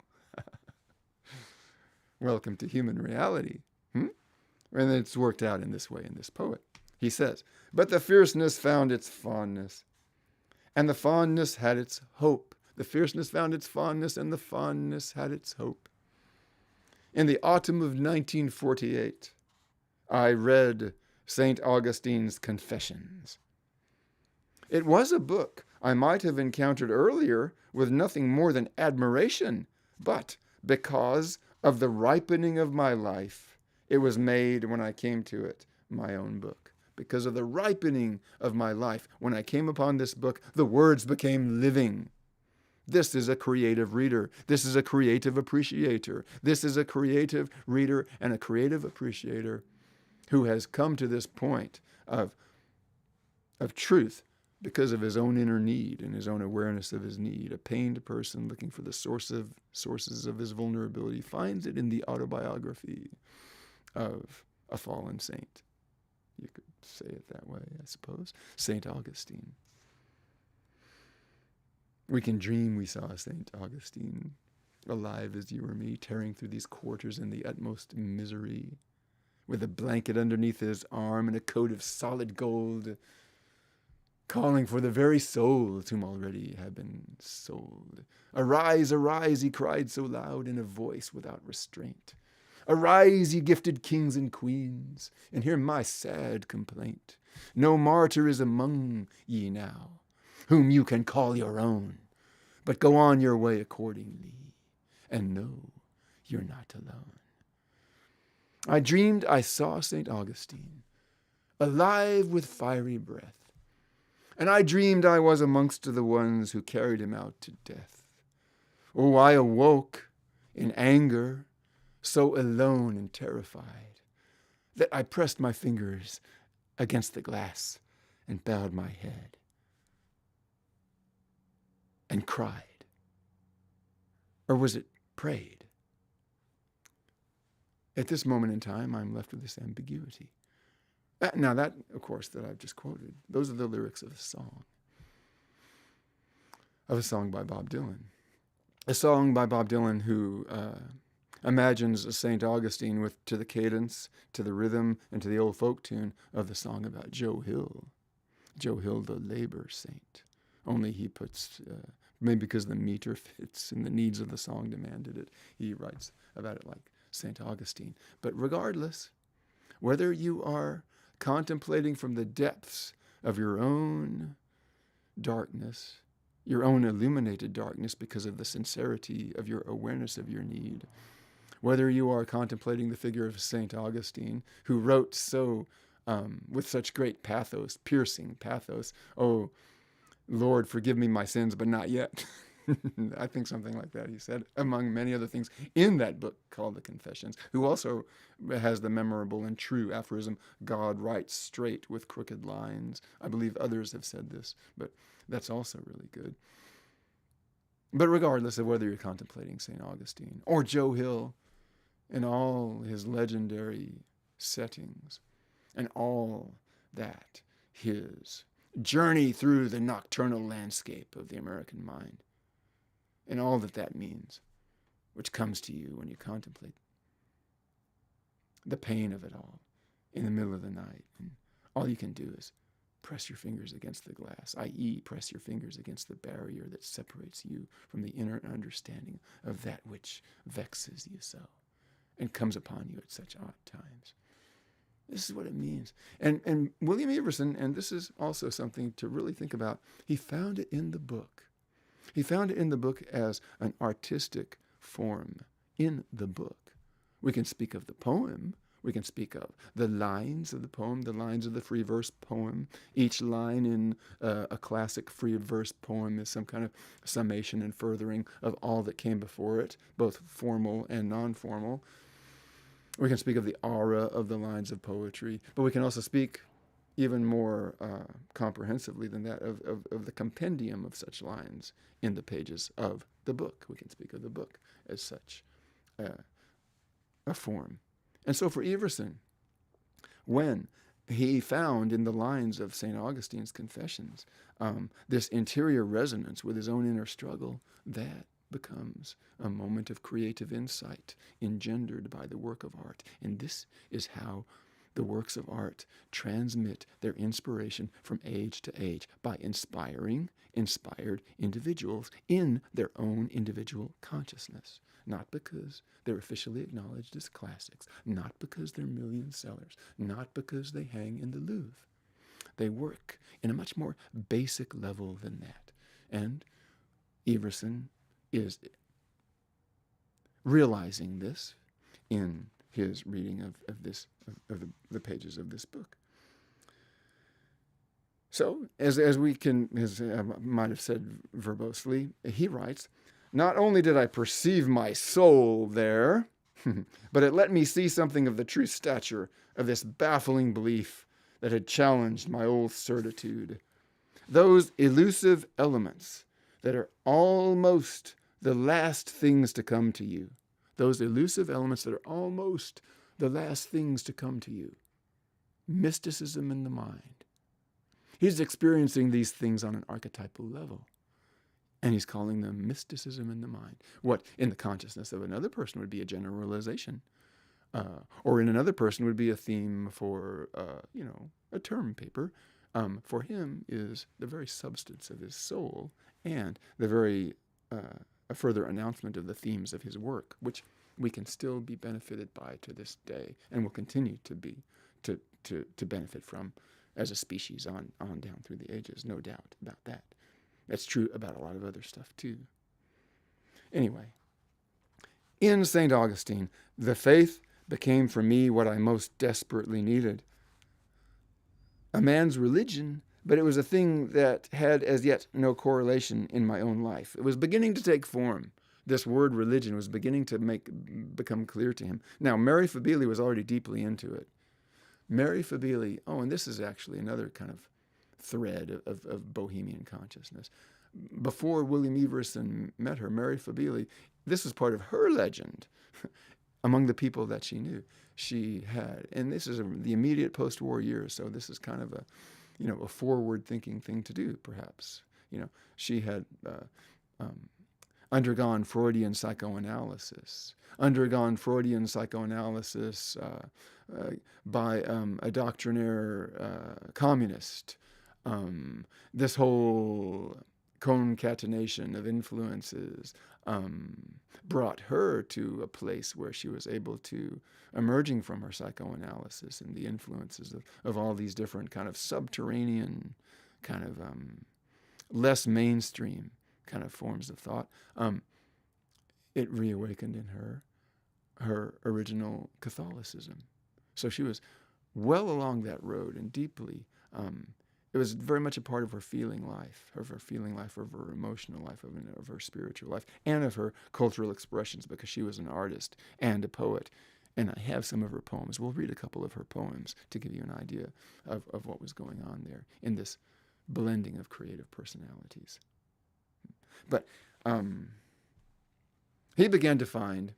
welcome to human reality. And it's worked out in this way in this poet. He says, but the fierceness found its fondness, and the fondness had its hope. The fierceness found its fondness, and the fondness had its hope. In the autumn of 1948, I read St. Augustine's Confessions. It was a book I might have encountered earlier with nothing more than admiration, but because of the ripening of my life, it was made, when I came to it, my own book. Because of the ripening of my life, when I came upon this book, the words became living. This is a creative reader. This is a creative appreciator. This is a creative reader and a creative appreciator who has come to this point of truth because of his own inner need and his own awareness of his need. A pained person looking for the sources of his vulnerability finds it in the autobiography of a fallen saint. You could say it that way, I suppose. St. Augustine. We can dream we saw St. Augustine alive as you or me, tearing through these quarters in the utmost misery, with a blanket underneath his arm and a coat of solid gold, calling for the very souls whom already have been sold. Arise, arise, he cried so loud in a voice without restraint. Arise, ye gifted kings and queens, and hear my sad complaint. No martyr is among ye now, whom you can call your own, but go on your way accordingly, and know you're not alone. I dreamed I saw St. Augustine, alive with fiery breath, and I dreamed I was amongst the ones who carried him out to death. Oh, I awoke in anger, so alone and terrified, that I pressed my fingers against the glass and bowed my head and cried. Or was it prayed? At this moment in time, I'm left with this ambiguity. Now that, of course, that I've just quoted, those are the lyrics of a song by Bob Dylan. a song by Bob Dylan who imagines a St. Augustine to the cadence, to the rhythm, and to the old folk tune of the song about Joe Hill. Joe Hill, the labor saint. Only he puts, maybe because the meter fits and the needs of the song demanded it, he writes about it like St. Augustine. But regardless, whether you are contemplating from the depths of your own darkness, your own illuminated darkness because of the sincerity of your awareness of your need, whether you are contemplating the figure of St. Augustine, who wrote so with such great pathos, piercing pathos, "Oh, Lord, forgive me my sins, but not yet." I think something like that he said, among many other things, in that book called The Confessions, who also has the memorable and true aphorism, "God writes straight with crooked lines." I believe others have said this, but that's also really good. But regardless of whether you're contemplating St. Augustine or Joe Hill in all his legendary settings and all that, his journey through the nocturnal landscape of the American mind, and all that that means, which comes to you when you contemplate the pain of it all in the middle of the night. And all you can do is press your fingers against the glass, i.e., press your fingers against the barrier that separates you from the inner understanding of that which vexes you so and comes upon you at such odd times. This is what it means. And William Everson, and this is also something to really think about, he found it in the book. He found it in the book as an artistic form in the book. We can speak of the poem. We can speak of the lines of the poem, the lines of the free verse poem. Each line in a classic free verse poem is some kind of summation and furthering of all that came before it, both formal and non-formal. We can speak of the aura of the lines of poetry, but we can also speak even more comprehensively than that of the compendium of such lines in the pages of the book. We can speak of the book as such a form. And so for Everson, when he found in the lines of St. Augustine's Confessions this interior resonance with his own inner struggle, that becomes a moment of creative insight engendered by the work of art. And this is how the works of art transmit their inspiration from age to age, by inspiring inspired individuals in their own individual consciousness. Not because they're officially acknowledged as classics, not because they're million sellers, not because they hang in the Louvre. They work in a much more basic level than that. And Everson is realizing this in his reading of the pages of this book. So, as we can, as I might have said verbosely, he writes, "Not only did I perceive my soul there, but it let me see something of the true stature of this baffling belief that had challenged my old certitude. Those elusive elements that are almost the last things to come to you. Those elusive elements that are almost the last things to come to you. Mysticism in the mind." He's experiencing these things on an archetypal level. And he's calling them mysticism in the mind. What in the consciousness of another person would be a generalization. Or in another person would be a theme for, a term paper. For him is the very substance of his soul and the very a further announcement of the themes of his work, which we can still be benefited by to this day and will continue to be to benefit from as a species on down through the ages, no doubt about that. That's true about a lot of other stuff too. Anyway, in St. Augustine, the faith became for me what I most desperately needed. A man's religion, but it was a thing that had as yet no correlation in my own life. It was beginning to take form. This word religion was beginning to become clear to him. Now, Mary Fabili was already deeply into it. Mary Fabili, and this is actually another kind of thread of Bohemian consciousness. Before William Everson met her, Mary Fabili, this was part of her legend among the people that she knew. She had, and this is the immediate post-war years, so this is kind of a forward-thinking thing to do, perhaps. She had undergone Freudian psychoanalysis, by a doctrinaire communist. This whole concatenation of influences brought her to a place where she was able to, emerging from her psychoanalysis and the influences of all these different kind of subterranean, kind of less mainstream kind of forms of thought, it reawakened in her original Catholicism. So she was well along that road and deeply. It was very much a part of her feeling life, of her emotional life, of her spiritual life, and of her cultural expressions, because she was an artist and a poet. And I have some of her poems. We'll read a couple of her poems to give you an idea of what was going on there in this blending of creative personalities. But he began to find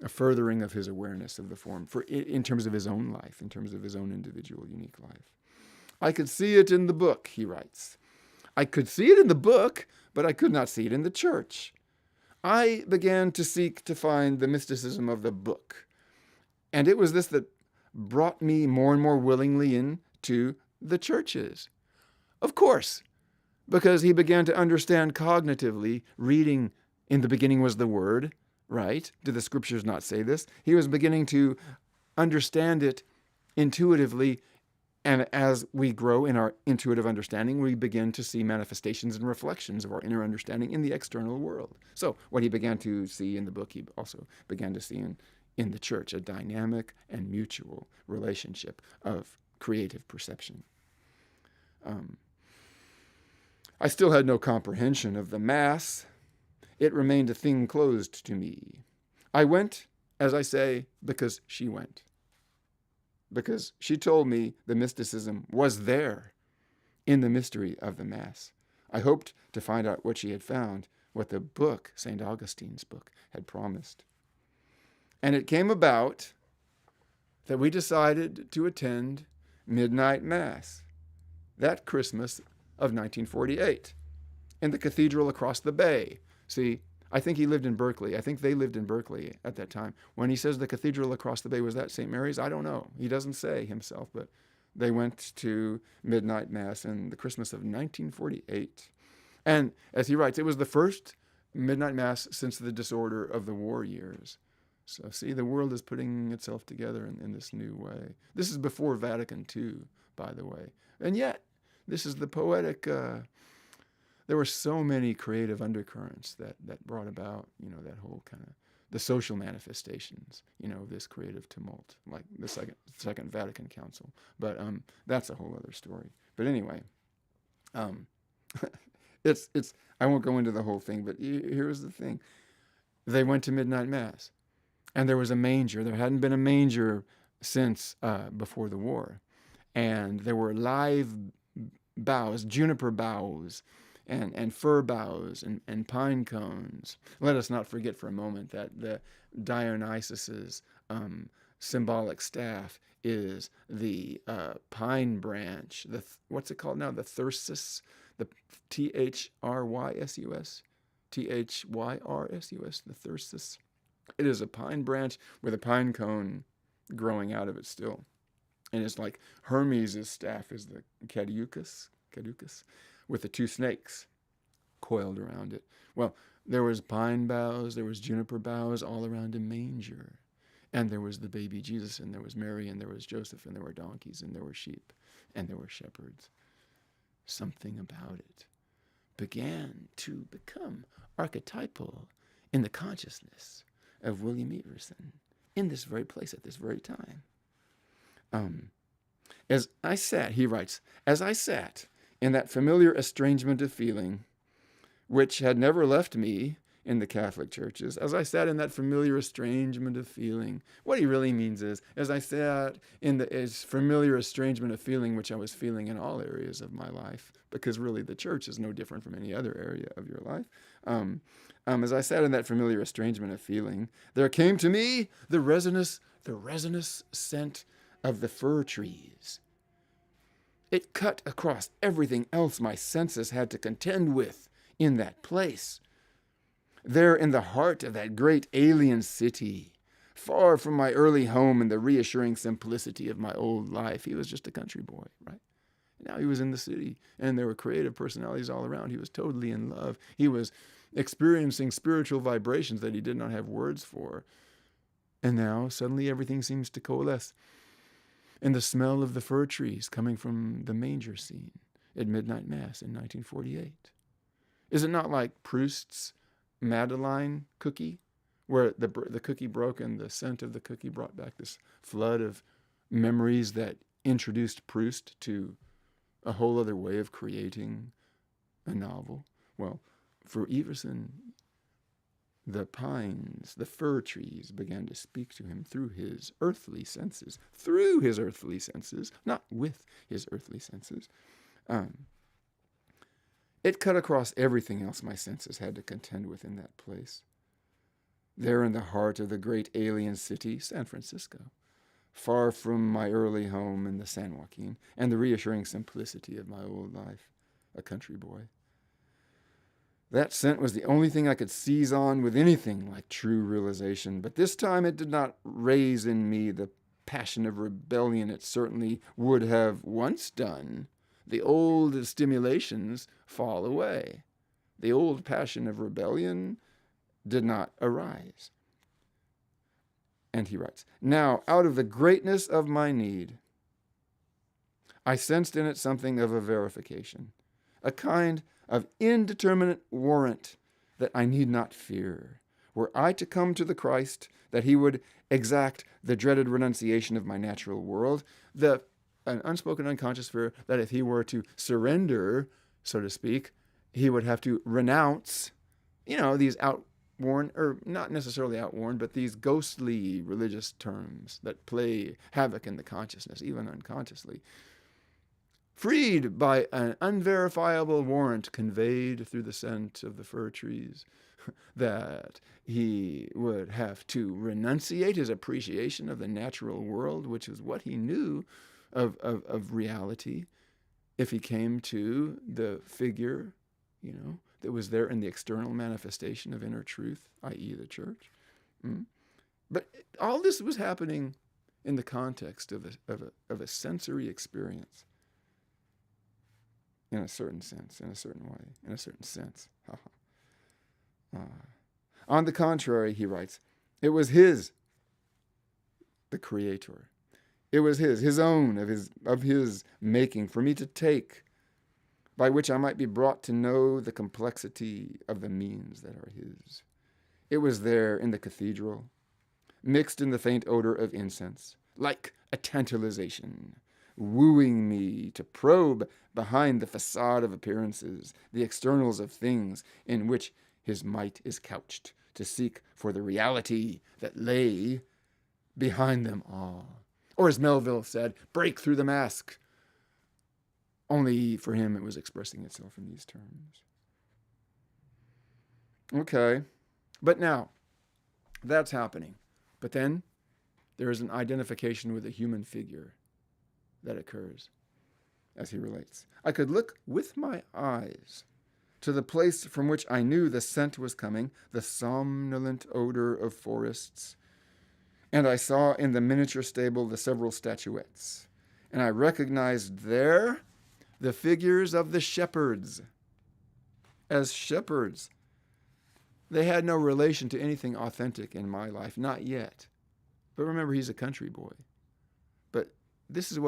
a furthering of his awareness of the form in terms of his own life, in terms of his own individual, unique life. I could see it in the book, he writes. I could see it in the book, but I could not see it in the church. I began to seek to find the mysticism of the book. And it was this that brought me more and more willingly into the churches. Of course, because he began to understand cognitively, reading in the beginning was the Word, right? Did the scriptures not say this? He was beginning to understand it intuitively. And as we grow in our intuitive understanding, we begin to see manifestations and reflections of our inner understanding in the external world. So what he began to see in the book, he also began to see in the church, a dynamic and mutual relationship of creative perception. I still had no comprehension of the Mass. It remained a thing closed to me. I went, as I say, because she went. Because she told me the mysticism was there in the mystery of the Mass. I hoped to find out what she had found, what the book, St. Augustine's book, had promised. And it came about that we decided to attend midnight Mass that Christmas of 1948 in the cathedral across the bay. See, I think he lived in Berkeley. I think they lived in Berkeley at that time. When he says the cathedral across the bay, was that St. Mary's? I don't know. He doesn't say himself, but they went to midnight Mass in the Christmas of 1948. And as he writes, it was the first midnight Mass since the disorder of the war years. So see, the world is putting itself together in this new way. This is before Vatican II, by the way. And yet, this is the poetic... there were so many creative undercurrents that brought about, that whole kind of the social manifestations, this creative tumult, like the Second Vatican Council. But that's a whole other story. But anyway, it's I won't go into the whole thing, but here's the thing. They went to midnight Mass, and there was a manger. There hadn't been a manger since before the war. And there were live boughs, juniper boughs, and fir boughs and pine cones. Let us not forget for a moment that the Dionysus's symbolic staff is the pine branch. What's it called now? The thyrsus, the Thrys, Thrys, the thyrsus. It is a pine branch with a pine cone growing out of it still. And it's like Hermes' staff is the caducus, with the two snakes coiled around it. Well, there was pine boughs, there was juniper boughs all around a manger. And there was the baby Jesus, and there was Mary, and there was Joseph, and there were donkeys, and there were sheep, and there were shepherds. Something about it began to become archetypal in the consciousness of William Everson in this very place at this very time. As I sat, he writes, as I sat in that familiar estrangement of feeling, which had never left me in the Catholic churches, as I sat in that familiar estrangement of feeling, what he really means is, as I sat in the familiar estrangement of feeling, which I was feeling in all areas of my life, because really the church is no different from any other area of your life. As I sat in that familiar estrangement of feeling, there came to me the resinous scent of the fir trees. It cut across everything else my senses had to contend with in that place. There in the heart of that great alien city, far from my early home and the reassuring simplicity of my old life. He was just a country boy, right? Now he was in the city, and there were creative personalities all around. He was totally in love. He was experiencing spiritual vibrations that he did not have words for. And now suddenly everything seems to coalesce. And the smell of the fir trees coming from the manger scene at midnight mass in 1948. Is it not like Proust's Madeleine cookie, where the cookie broke and the scent of the cookie brought back this flood of memories that introduced Proust to a whole other way of creating a novel? Well, for Everson, the pines, the fir trees began to speak to him through his earthly senses, not with his earthly senses. It cut across everything else my senses had to contend with in that place. There in the heart of the great alien city, San Francisco, far from my early home in the San Joaquin and the reassuring simplicity of my old life, a country boy. That scent was the only thing I could seize on with anything like true realization, but this time it did not raise in me the passion of rebellion it certainly would have once done. The old stimulations fall away. The old passion of rebellion did not arise. And he writes, now, out of the greatness of my need, I sensed in it something of a verification, a kind of indeterminate warrant that I need not fear. Were I to come to the Christ, that he would exact the dreaded renunciation of my natural world, an unspoken unconscious fear that if he were to surrender, so to speak, he would have to renounce, these outworn, or not necessarily outworn, but these ghostly religious terms that play havoc in the consciousness, even unconsciously. Freed by an unverifiable warrant conveyed through the scent of the fir trees, that he would have to renunciate his appreciation of the natural world, which is what he knew of reality, if he came to the figure, that was there in the external manifestation of inner truth, i.e. the church. But all this was happening in the context of a sensory experience. In a certain sense, in a certain way, in a certain sense. On the contrary, he writes, it was his, the Creator. It was his own, of his making, for me to take, by which I might be brought to know the complexity of the means that are his. It was there in the cathedral, mixed in the faint odor of incense, like a tantalization, wooing me to probe behind the facade of appearances, the externals of things in which his might is couched, to seek for the reality that lay behind them all. Or as Melville said, break through the mask. Only for him it was expressing itself in these terms. Okay, but now, that's happening. But then there is an identification with a human figure that occurs as he relates. I could look with my eyes to the place from which I knew the scent was coming, the somnolent odor of forests, and I saw in the miniature stable the several statuettes, and I recognized there the figures of the shepherds. As shepherds, they had no relation to anything authentic in my life, not yet. But remember, he's a country boy. But this is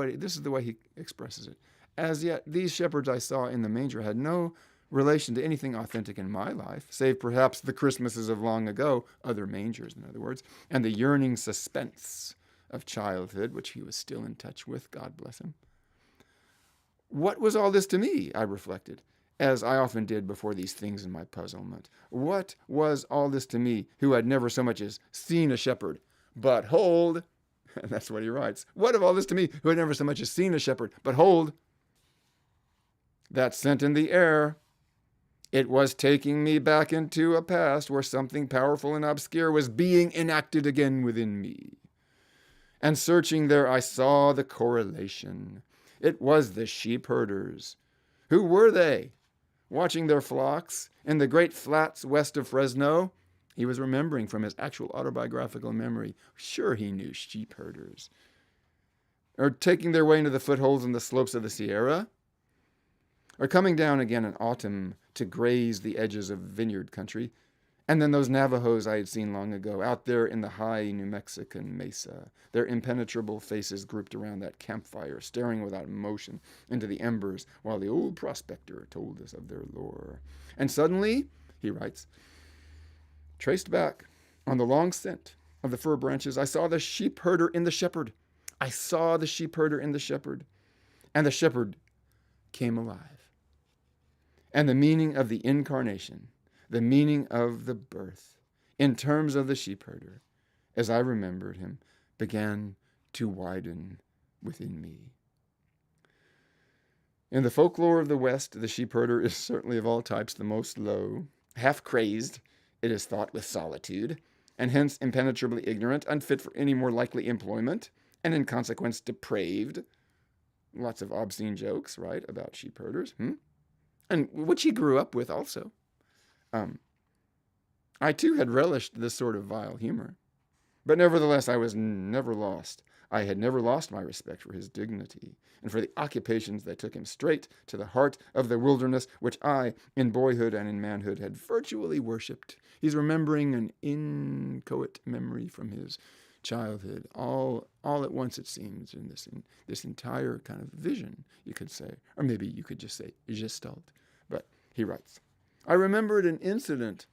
the way he expresses it. As yet, these shepherds I saw in the manger had no relation to anything authentic in my life, save perhaps the Christmases of long ago, other mangers, in other words, and the yearning suspense of childhood, which he was still in touch with, God bless him. What was all this to me, I reflected, as I often did before these things in my puzzlement. What was all this to me, who had never so much as seen a shepherd? But hold, and that's what he writes, what of all this to me, who had never so much as seen a shepherd? But hold, that scent in the air, it was taking me back into a past where something powerful and obscure was being enacted again within me. And searching there, I saw the correlation. It was the sheep herders. Who were they? watching their flocks in the great flats west of Fresno. He was remembering from his actual autobiographical memory. Sure, he knew sheep herders. Or taking their way into the footholds and the slopes of the Sierra. Or coming down again in autumn to graze the edges of vineyard country. And then those Navajos I had seen long ago, out there in the high New Mexican mesa, their impenetrable faces grouped around that campfire, staring without motion into the embers while the old prospector told us of their lore. And suddenly, he writes, traced back on the long scent of the fir branches, I saw the sheep herder in the shepherd. I saw the sheep herder in the shepherd. And the shepherd came alive. And the meaning of the incarnation, the meaning of the birth, in terms of the sheepherder, as I remembered him, began to widen within me. In the folklore of the West, the sheepherder is certainly of all types the most low, half-crazed, it is thought, with solitude, and hence impenetrably ignorant, unfit for any more likely employment, and in consequence depraved. Lots of obscene jokes, right, about sheepherders, and which he grew up with also. I too had relished this sort of vile humor, but nevertheless I was never lost. I had never lost my respect for his dignity and for the occupations that took him straight to the heart of the wilderness, which I, in boyhood and in manhood, had virtually worshipped. He's remembering an inchoate memory from his childhood, all at once, it seems, in this entire kind of vision, you could say, or maybe you could just say gestalt. But he writes, I remembered an incident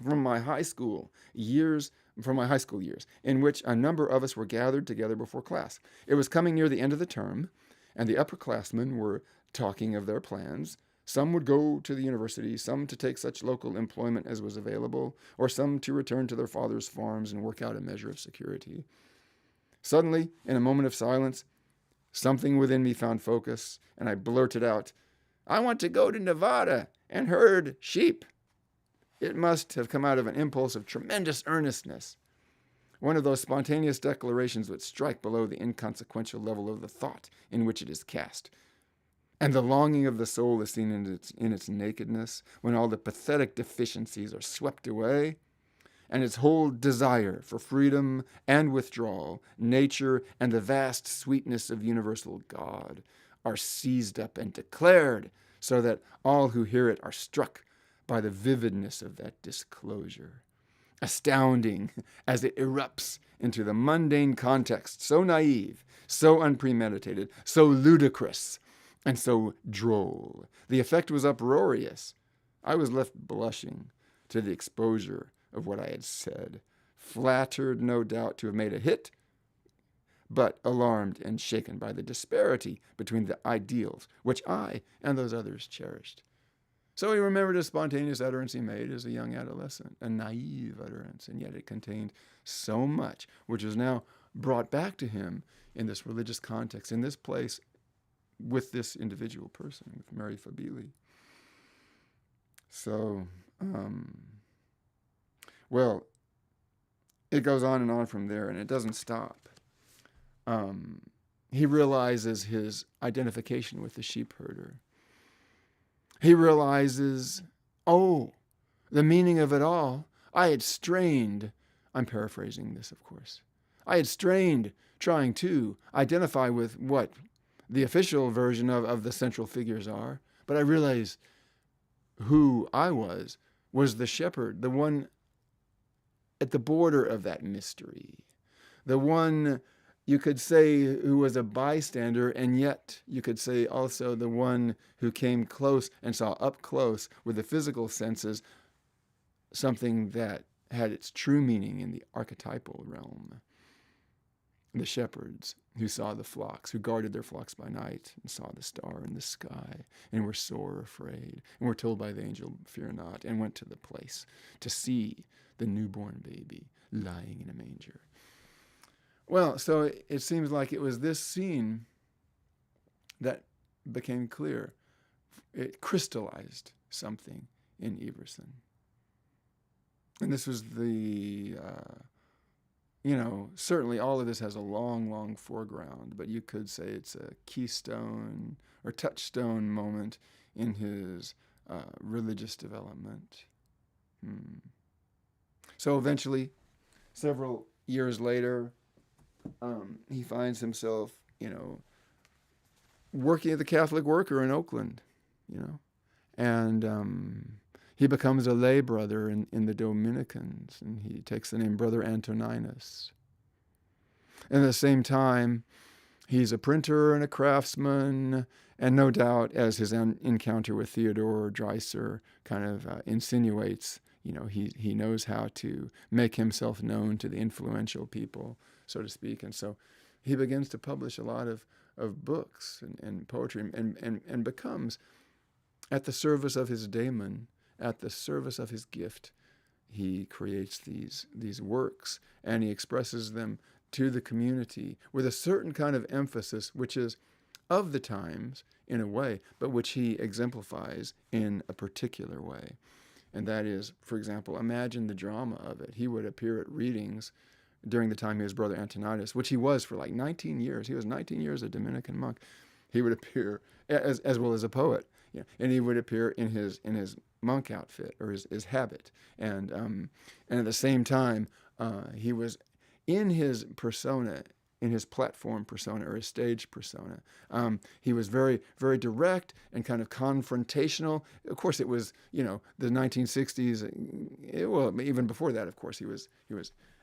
from my high school years, in which a number of us were gathered together before class. It was coming near the end of the term, and the upperclassmen were talking of their plans. Some would go to the university, some to take such local employment as was available, or some to return to their fathers' farms and work out a measure of security. Suddenly, in a moment of silence, something within me found focus, and I blurted out, I want to go to Nevada and herd sheep. It must have come out of an impulse of tremendous earnestness, one of those spontaneous declarations which strike below the inconsequential level of the thought in which it is cast. And the longing of the soul is seen in its nakedness, when all the pathetic deficiencies are swept away, and its whole desire for freedom and withdrawal, nature, and the vast sweetness of universal God are seized up and declared, so that all who hear it are struck by the vividness of that disclosure, astounding as it erupts into the mundane context, so naive, so unpremeditated, so ludicrous, and so droll. The effect was uproarious. I was left blushing to the exposure of what I had said, flattered, no doubt, to have made a hit, but alarmed and shaken by the disparity between the ideals which I and those others cherished. So he remembered a spontaneous utterance he made as a young adolescent, a naive utterance, and yet it contained so much, which is now brought back to him in this religious context, in this place, with this individual person, with Mary Fabili. So, well, it goes on and on from there, and it doesn't stop. He realizes his identification with the sheep herder. He realizes, the meaning of it all. I had strained, I'm paraphrasing this, of course. I had strained trying to identify with what the official version of the central figures are, but I realized who I was the shepherd, the one at the border of that mystery, the one you could say who was a bystander, and yet you could say also the one who came close and saw up close with the physical senses something that had its true meaning in the archetypal realm. The shepherds who saw the flocks, who guarded their flocks by night and saw the star in the sky and were sore afraid and were told by the angel, fear not, and went to the place to see the newborn baby lying in a manger. Well, so it seems like it was this scene that became clear. It crystallized something in Everson. And this was the, certainly all of this has a long, long foreground, but you could say it's a keystone or touchstone moment in his religious development. So eventually, several years later, he finds himself, working at the Catholic Worker in Oakland, and he becomes a lay brother in the Dominicans, and he takes the name Brother Antoninus. And at the same time, he's a printer and a craftsman, and no doubt, as his encounter with Theodore Dreiser kind of insinuates, he knows how to make himself known to the influential people, so to speak. And so he begins to publish a lot of books and poetry, and becomes, at the service of his daemon, at the service of his gift, he creates these works, and he expresses them to the community with a certain kind of emphasis, which is of the times in a way, but which he exemplifies in a particular way. And that is, for example, imagine the drama of it. He would appear at readings during the time he was Brother Antoninus, which he was for like 19 years. He was 19 years a Dominican monk. He would appear as well as a poet, and he would appear in his monk outfit or his habit, and at the same time he was in his persona, in his platform persona or his stage persona. He was very, very direct and kind of confrontational. Of course, it was, the 1960s. Well, even before that, of course, he was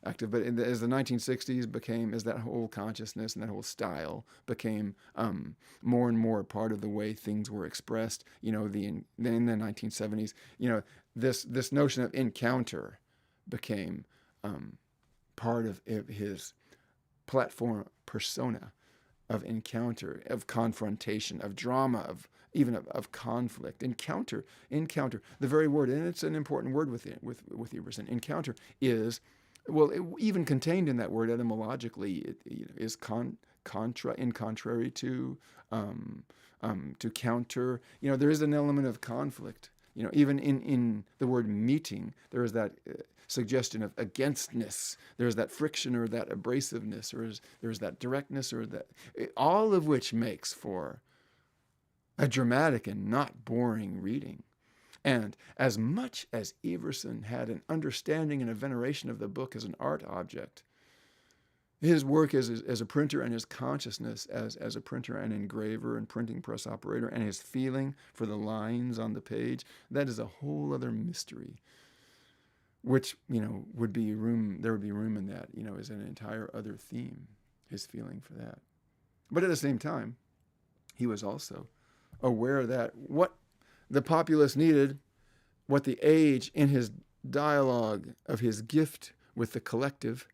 active. But as the 1960s became, as that whole consciousness and that whole style became more and more part of the way things were expressed, in the 1970s, this notion of encounter became part of his platform persona, of encounter, of confrontation, of drama, of conflict. Encounter, the very word, and it's an important word with Everson. Encounter is, well, even contained in that word etymologically, it is contrary to counter. There is an element of conflict. Even in the word meeting, there is that suggestion of againstness. There's that friction or that abrasiveness, or there's that directness, or that, all of which makes for a dramatic and not boring reading. And as much as Everson had an understanding and a veneration of the book as an art object, his work as a printer and his consciousness as a printer and engraver and printing press operator, and his feeling for the lines on the page, that is a whole other mystery, which, would be room in that, as an entire other theme, his feeling for that. But at the same time, he was also aware that what the populace needed, what the age, in his dialogue of his gift with the collective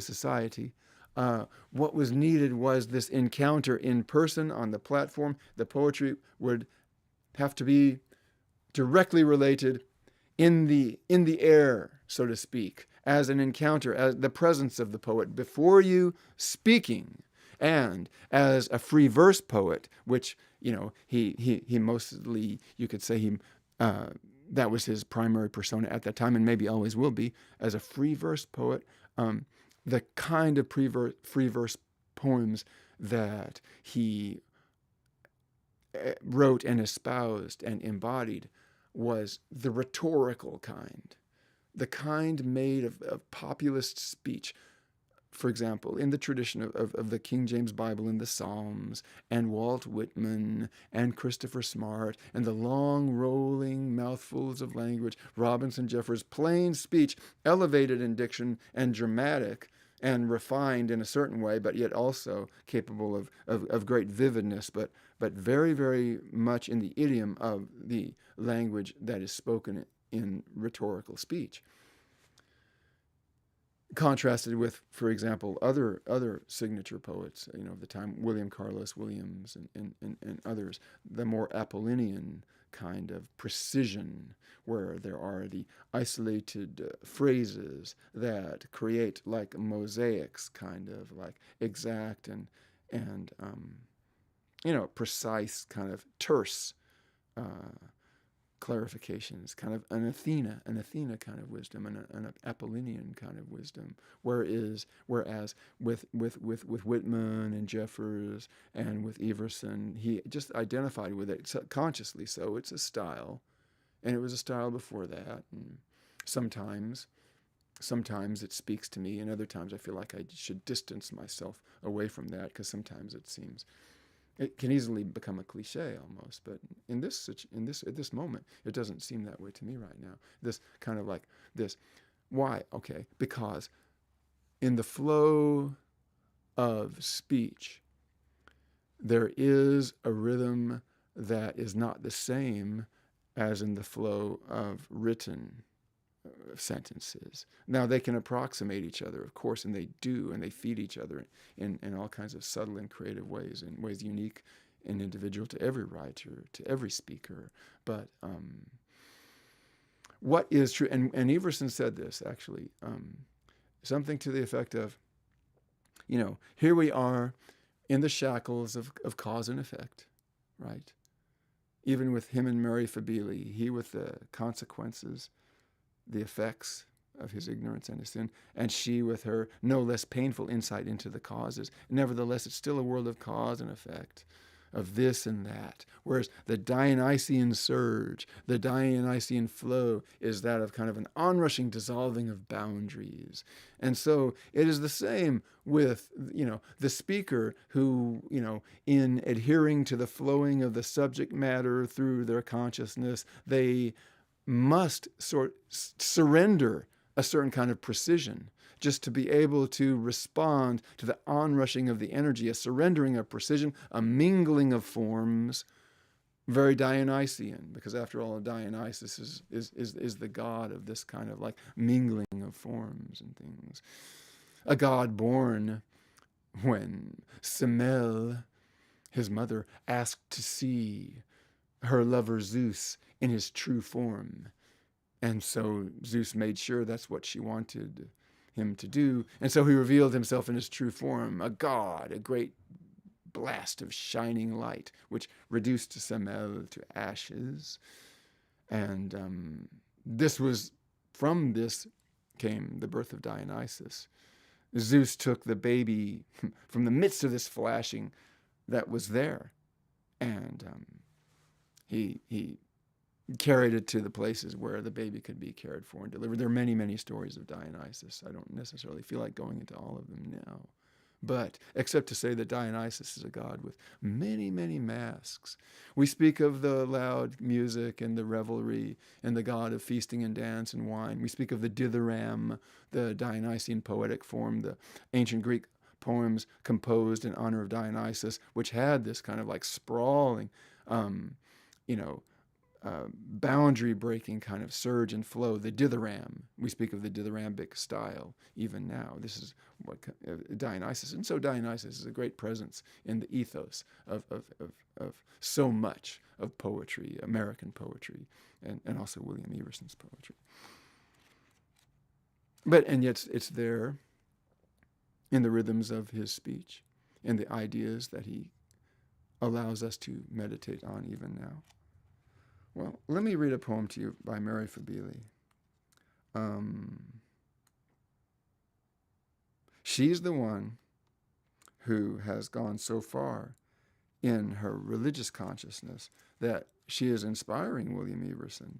society, what was needed was this encounter in person on the platform. The poetry would have to be directly related in the air, so to speak, as an encounter, as the presence of the poet before you speaking, and as a free verse poet, which he mostly, you could say, that was his primary persona at that time, and maybe always will be, as a free verse poet. The kind of free verse poems that he wrote and espoused and embodied was the rhetorical kind, the kind made of populist speech. For example, in the tradition of the King James Bible and the Psalms, and Walt Whitman and Christopher Smart, and the long rolling mouthfuls of language, Robinson Jeffers, plain speech, elevated in diction and dramatic and refined in a certain way, but yet also capable of great vividness, but very, very much in the idiom of the language that is spoken in rhetorical speech. Contrasted with, for example, other signature poets, of the time, William Carlos Williams and others, the more Apollinian kind of precision, where there are the isolated phrases that create like mosaics, kind of like exact and precise, kind of terse clarification. It's kind of an Athena kind of wisdom, and an Apollinian kind of wisdom. Whereas with Whitman and Jeffers and with Everson, he just identified with it consciously. So it's a style, and it was a style before that. And sometimes it speaks to me, and other times I feel like I should distance myself away from that, because sometimes it can easily become a cliche almost. But at this moment, it doesn't seem that way to me right now. This kind of like this. Why? Okay, because in the flow of speech, there is a rhythm that is not the same as in the flow of written sentences. Now, they can approximate each other, of course, and they do, and they feed each other in all kinds of subtle and creative ways, in ways unique and individual to every writer, to every speaker. But what is true, and Everson said this, actually, something to the effect of, here we are in the shackles of cause and effect, right? Even with him and Mary Fabili, he with the consequences, the effects of his ignorance and his sin, and she with her no less painful insight into the causes. Nevertheless, it's still a world of cause and effect, of this and that. Whereas the Dionysian surge, the Dionysian flow, is that of kind of an onrushing dissolving of boundaries. And so it is the same with, the speaker who, in adhering to the flowing of the subject matter through their consciousness, they must surrender a certain kind of precision just to be able to respond to the onrushing of the energy, a surrendering of precision, a mingling of forms, very Dionysian, because after all, Dionysus is the god of this kind of like mingling of forms and things. A god born when Semele, his mother, asked to see her lover Zeus in his true form. And so Zeus made sure that's what she wanted him to do. And so he revealed himself in his true form, a god, a great blast of shining light, which reduced Semele to ashes. And from this came the birth of Dionysus. Zeus took the baby from the midst of this flashing that was there, and he carried it to the places where the baby could be cared for and delivered. There are many, many stories of Dionysus. I don't necessarily feel like going into all of them now, but except to say that Dionysus is a god with many, many masks. We speak of the loud music and the revelry and the god of feasting and dance and wine. We speak of the dithyramb, the Dionysian poetic form, the ancient Greek poems composed in honor of Dionysus, which had this kind of like sprawling, boundary-breaking kind of surge and flow, the dithyramb. We speak of the dithyrambic style even now. This is what Dionysus, and so Dionysus is a great presence in the ethos of so much of poetry, American poetry, and also William Everson's poetry. And yet it's there in the rhythms of his speech, in the ideas that he allows us to meditate on even now. Well, let me read a poem to you by Mary Fabili. She's the one who has gone so far in her religious consciousness that she is inspiring William Everson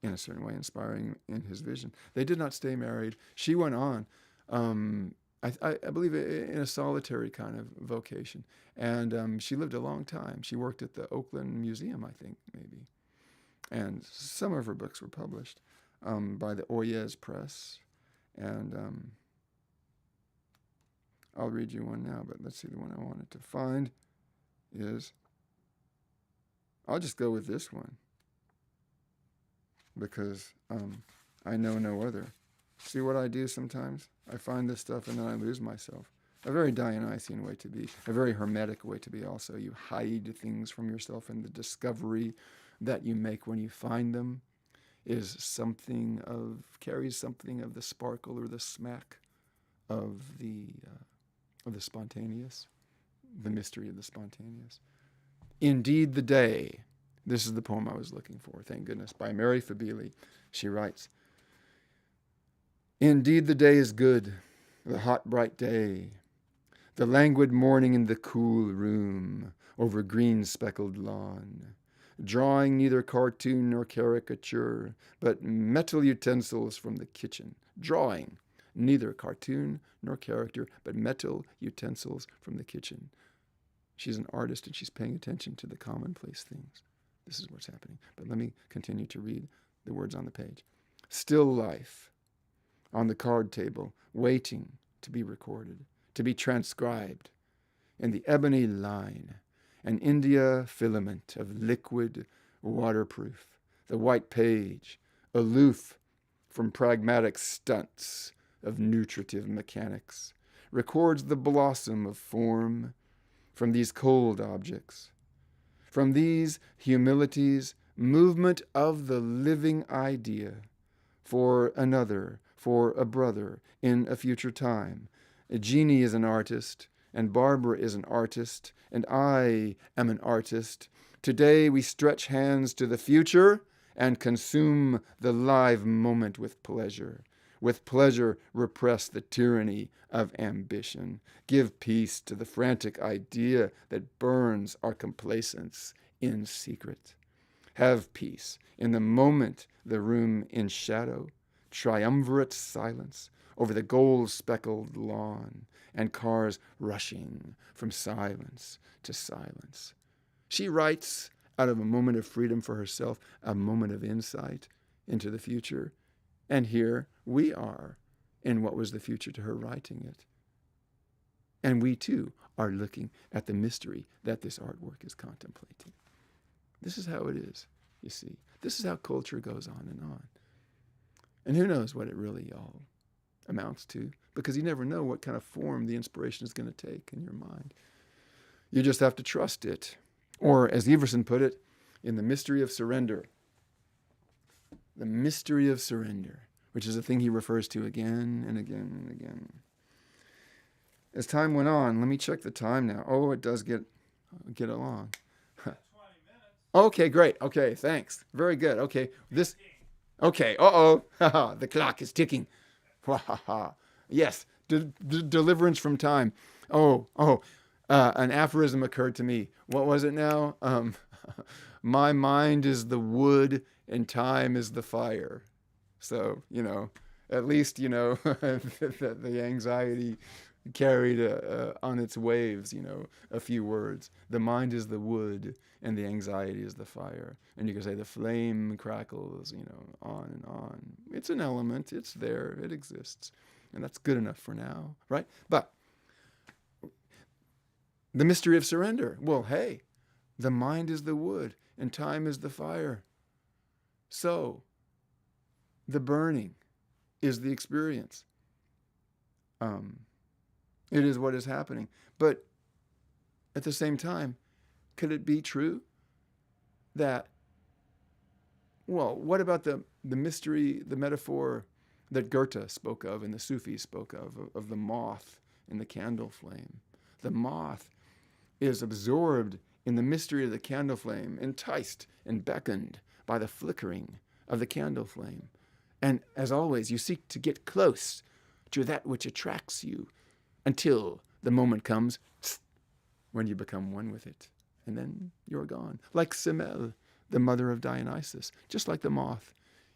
in a certain way, inspiring in his vision. They did not stay married. She went on, I believe, in a solitary kind of vocation. And she lived a long time. She worked at the Oakland Museum, I think, maybe. And some of her books were published by the Oyez Press. And I'll read you one now, but let's see, the one I wanted to find is, I'll just go with this one, because I know no other. See what I do sometimes? I find this stuff and then I lose myself. A very Dionysian way to be, a very hermetic way to be also. You hide things from yourself, and the discovery that you make when you find them carries something of the sparkle or the smack of the spontaneous, the mystery of the spontaneous. Indeed, the day This is the poem I was looking for, thank goodness, by Mary Fabili. She writes, "Indeed the day is good, the hot bright day, the languid morning in the cool room over green speckled lawn, drawing neither cartoon nor caricature, but metal utensils from the kitchen. Drawing neither cartoon nor character, but metal utensils from the kitchen." She's an artist and she's paying attention to the commonplace things. This is what's happening. But let me continue to read the words on the page. Still life on the card table, waiting to be recorded, to be transcribed in the ebony line, an India filament of liquid waterproof, the white page, aloof from pragmatic stunts of nutritive mechanics, records the blossom of form from these cold objects. From these humilities, movement of the living idea for another, for a brother, in a future time. Jeannie is an artist, and Barbara is an artist, and I am an artist. Today we stretch hands to the future and consume the live moment with pleasure. With pleasure, repress the tyranny of ambition. Give peace to the frantic idea that burns our complacence in secret. Have peace in the moment, the room in shadow, triumvirate silence over the gold-speckled lawn, and cars rushing from silence to silence. She writes out of a moment of freedom for herself, a moment of insight into the future. And here we are in what was the future to her writing it. And we too are looking at the mystery that this artwork is contemplating. This is how it is, you see. This is how culture goes on and on. And who knows what it really all amounts to, because you never know what kind of form the inspiration is going to take in your mind. You just have to trust it. Or, as Everson put it, in the mystery of surrender. The mystery of surrender, which is a thing he refers to again and again and again. As time went on, let me check the time now. Oh, it does get along. 20 minutes. Okay, great. Okay, thanks. Very good. Okay, this. Okay. Uh-oh. The clock is ticking. Yes. Deliverance from time. An aphorism occurred to me. What was it now? My mind is the wood and time is the fire. So, at least, the anxiety carried on its waves, a few words. The mind is the wood and the anxiety is the fire. And you can say the flame crackles, on and on. It's an element. It's there. It exists. And that's good enough for now, right? But the mystery of surrender. Well, hey, the mind is the wood and time is the fire. So, the burning is the experience. It is what is happening. But at the same time, could it be true that, what about the mystery, the metaphor that Goethe spoke of and the Sufis spoke of the moth in the candle flame? The moth is absorbed in the mystery of the candle flame, enticed and beckoned by the flickering of the candle flame. And as always, you seek to get close to that which attracts you until the moment comes when you become one with it. And then you're gone. Like Semele, the mother of Dionysus, just like the moth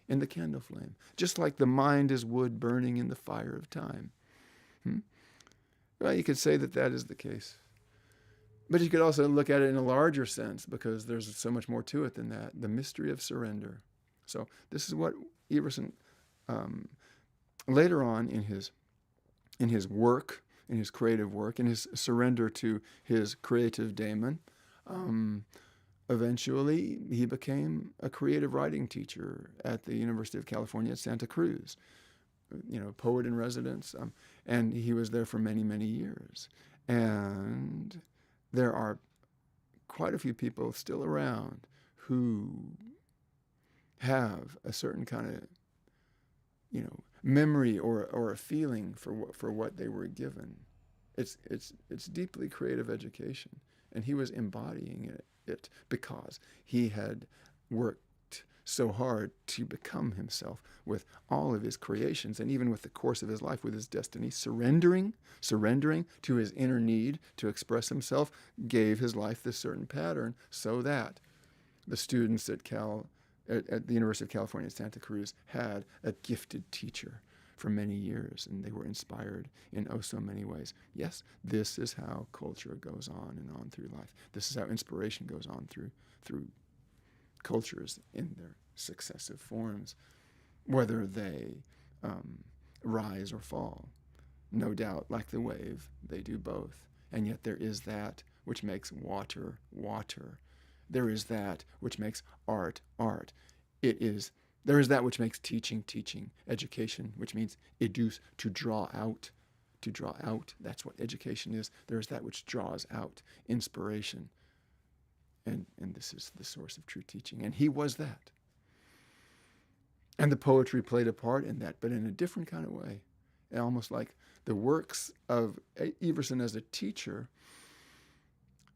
in the candle flame, just like the mind is wood burning in the fire of time. Well, you could say that is the case. But you could also look at it in a larger sense, because there's so much more to it than that. The mystery of surrender. So this is what Everson, later on in his work, in his creative work, in his surrender to his creative daemon, eventually he became a creative writing teacher at the University of California at Santa Cruz, poet in residence, and he was there for many, many years. And there are quite a few people still around who have a certain kind of, memory or a feeling for what they were given. It's deeply creative education, and he was embodying it it because he had worked so hard to become himself with all of his creations, and even with the course of his life, with his destiny, surrendering to his inner need to express himself, gave his life this certain pattern so that the students at the University of California, Santa Cruz, had a gifted teacher for many years, and they were inspired in oh so many ways. Yes, this is how culture goes on and on through life. This is how inspiration goes on through cultures in their successive forms, whether they rise or fall. No doubt, like the wave, they do both. And yet there is that which makes water, water. There is that which makes art, art. There is that which makes teaching, teaching. Education, which means educe, to draw out. To draw out, that's what education is. There is that which draws out inspiration. And this is the source of true teaching. And he was that. And the poetry played a part in that, but in a different kind of way. And almost like the works of Everson as a teacher,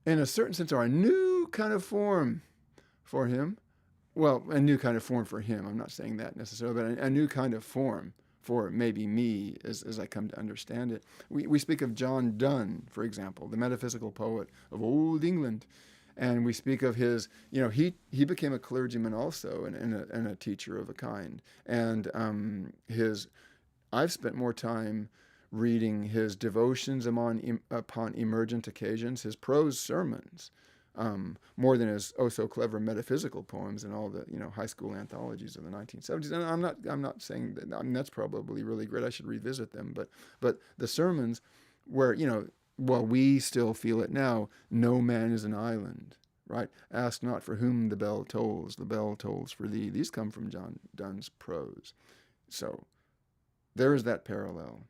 in a certain sense, are a new kind of form for him. Well, a new kind of form for him. I'm not saying that necessarily, but a new kind of form for maybe me as I come to understand it. We speak of John Donne, for example, the metaphysical poet of old England. And we speak of his, he became a clergyman also and a teacher of a kind. And I've spent more time reading his devotions upon emergent occasions, his prose sermons, more than his oh-so-clever metaphysical poems and all the high school anthologies of the 1970s. And I'm not saying that. I mean, that's probably really great. I should revisit them. But the sermons where we still feel it now. No man is an island, right? Ask not for whom the bell tolls for thee. These come from John Donne's prose. So there is that parallel.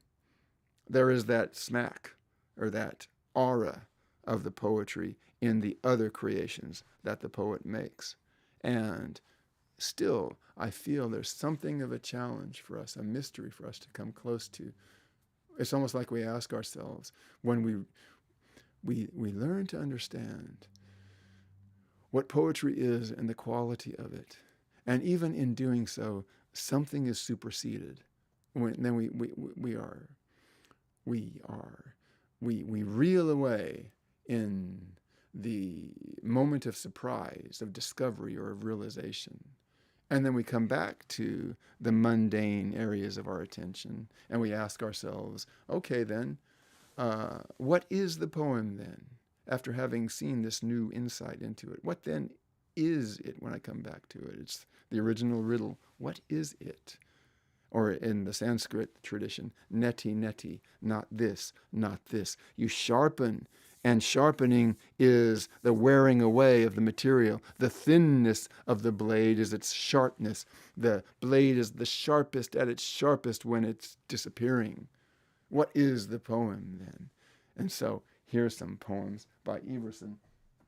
There is that smack or that aura of the poetry in the other creations that the poet makes. And still, I feel there's something of a challenge for us, a mystery for us to come close to. It's almost like we ask ourselves, when we learn to understand what poetry is and the quality of it, and even in doing so, something is superseded. Then we reel away in the moment of surprise, of discovery, or of realization. And then we come back to the mundane areas of our attention, and we ask ourselves, okay then, what is the poem then? After having seen this new insight into it, what then is it when I come back to it? It's the original riddle. What is it? Or in the Sanskrit tradition, neti, neti, not this, not this. You sharpen, and sharpening is the wearing away of the material. The thinness of the blade is its sharpness. The blade is the sharpest at its sharpest when it's disappearing. What is the poem then? And so here's some poems by Everson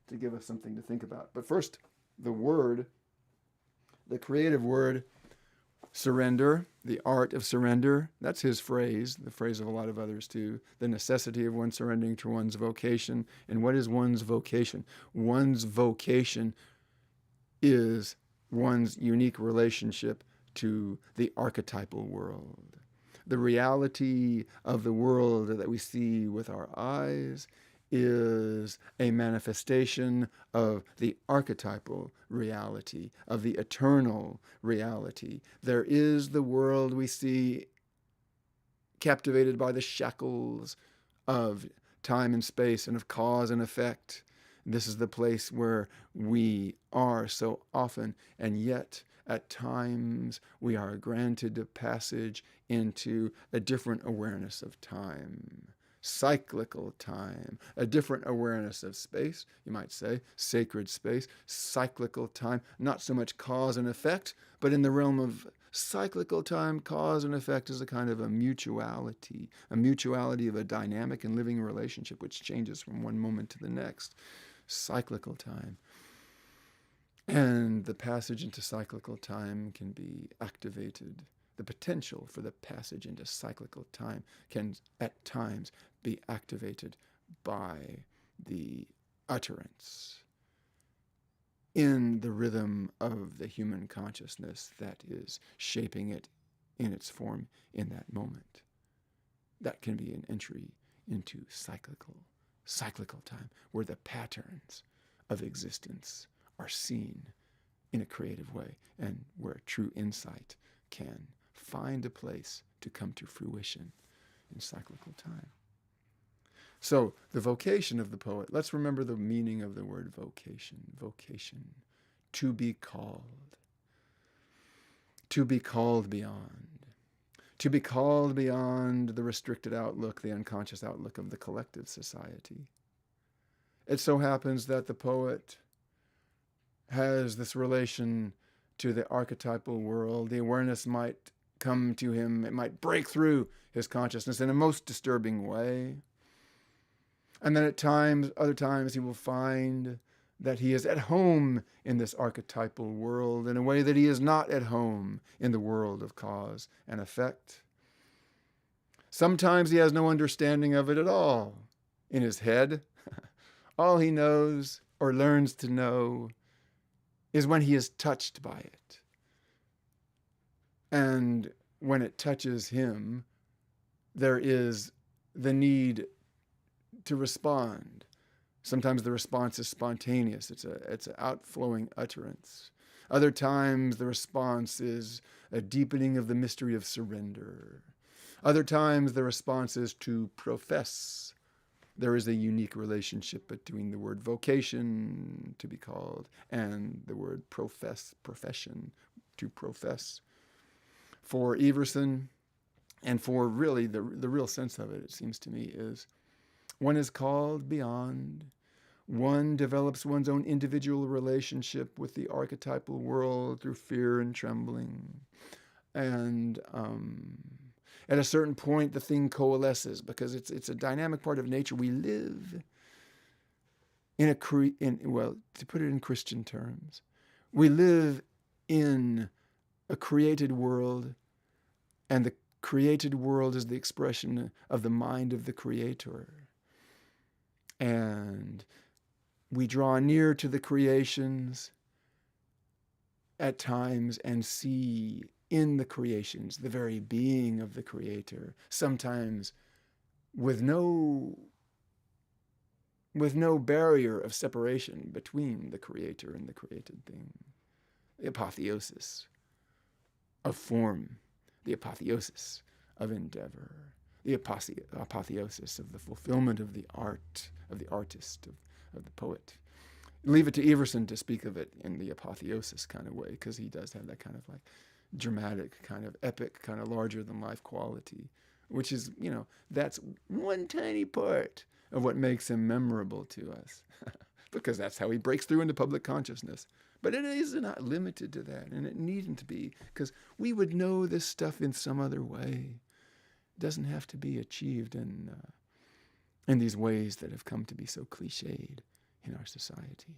to give us something to think about. But first, the word, the creative word, surrender, the art of surrender. That's his phrase, the phrase of a lot of others too. The necessity of one surrendering to one's vocation. And what is one's vocation? One's vocation is one's unique relationship to the archetypal world. The reality of the world that we see with our eyes is a manifestation of the archetypal reality, of the eternal reality. There is the world we see captivated by the shackles of time and space and of cause and effect. This is the place where we are so often, and yet at times we are granted a passage into a different awareness of time. Cyclical time, a different awareness of space, you might say, sacred space, cyclical time, not so much cause and effect, but in the realm of cyclical time, cause and effect is a kind of a mutuality of a dynamic and living relationship which changes from one moment to the next. Cyclical time. And the passage into cyclical time can be activated. The potential for the passage into cyclical time can at times be activated by the utterance, in the rhythm of the human consciousness that is shaping it in its form in that moment. That can be an entry into cyclical time, where the patterns of existence are seen in a creative way, and where true insight can find a place to come to fruition in cyclical time. So the vocation of the poet, let's remember the meaning of the word vocation. Vocation, to be called beyond. To be called beyond the restricted outlook, the unconscious outlook of the collective society. It so happens that the poet has this relation to the archetypal world. The awareness might come to him, it might break through his consciousness in a most disturbing way. And then other times he will find that he is at home in this archetypal world in a way that he is not at home in the world of cause and effect. Sometimes he has no understanding of it at all in his head. All he knows or learns to know is when he is touched by it. And when it touches him, there is the need to respond. Sometimes the response is spontaneous. It's an outflowing utterance. Other times the response is a deepening of the mystery of surrender. Other times the response is to profess. There is a unique relationship between the word vocation, to be called, and the word profession, to profess. For Everson, and for really the real sense of it, it seems to me, is one is called beyond. One develops one's own individual relationship with the archetypal world through fear and trembling. And at a certain point, the thing coalesces because it's a dynamic part of nature. We live to put it in Christian terms, we live in a created world, and the created world is the expression of the mind of the Creator. And we draw near to the creations at times and see in the creations the very being of the Creator, sometimes with no barrier of separation between the Creator and the created thing. The apotheosis of form, the apotheosis of endeavor, the apotheosis of the fulfillment of the art, of the artist, of the poet. Leave it to Everson to speak of it in the apotheosis kind of way, because he does have that kind of like dramatic, kind of epic, kind of larger than life quality, which is, that's one tiny part of what makes him memorable to us, because that's how he breaks through into public consciousness. But it is not limited to that, and it needn't be, because we would know this stuff in some other way. It doesn't have to be achieved in these ways that have come to be so cliched in our society.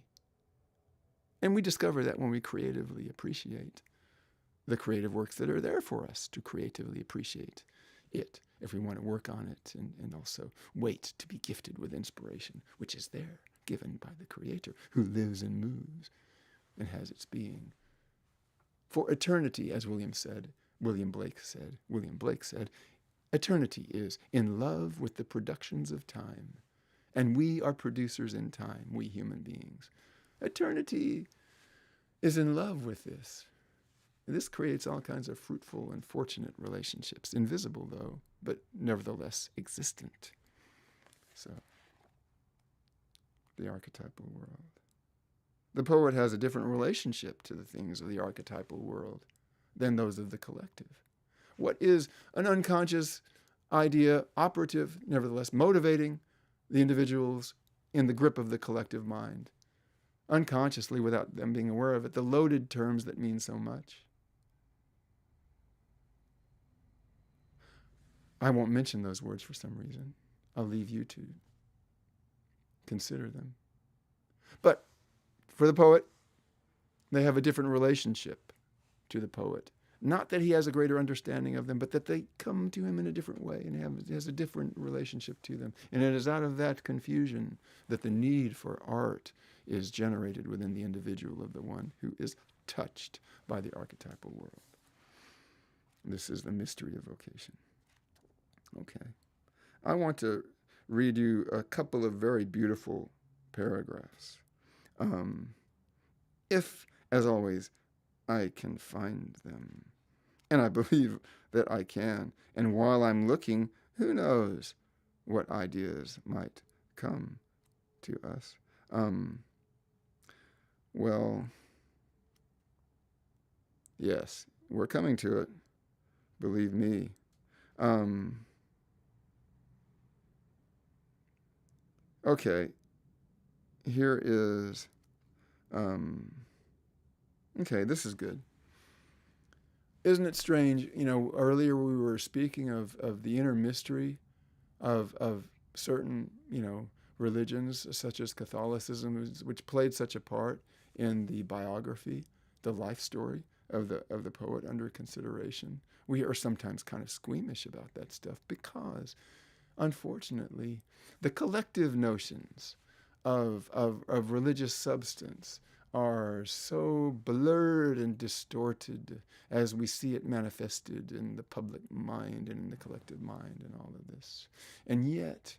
And we discover that when we creatively appreciate the creative works that are there for us to creatively appreciate it, if we want to work on it, and also wait to be gifted with inspiration, which is there, given by the Creator, who lives and moves and has its being. For eternity, as William Blake said, eternity is in love with the productions of time. And we are producers in time, we human beings. Eternity is in love with this. This creates all kinds of fruitful and fortunate relationships, invisible though, but nevertheless existent. So, the archetypal world. The poet has a different relationship to the things of the archetypal world than those of the collective. What is an unconscious idea, operative, nevertheless motivating the individuals in the grip of the collective mind, unconsciously without them being aware of it, the loaded terms that mean so much. I won't mention those words for some reason. I'll leave you to consider them. But for the poet, they have a different relationship to the poet Not that he has a greater understanding of them, but that they come to him in a different way and has a different relationship to them. And it is out of that confusion that the need for art is generated within the individual of the one who is touched by the archetypal world. This is the mystery of vocation. Okay. I want to read you a couple of very beautiful paragraphs. If, as always, I can find them. And I believe that I can. And while I'm looking, who knows what ideas might come to us. Well, yes, we're coming to it. Believe me. Okay, here is, okay, this is good. Isn't it strange? Earlier we were speaking of the inner mystery of certain, religions such as Catholicism, which played such a part in the biography, the life story of the poet under consideration. We are sometimes kind of squeamish about that stuff because, unfortunately, the collective notions of religious substance are so blurred and distorted as we see it manifested in the public mind and in the collective mind and all of this. And yet,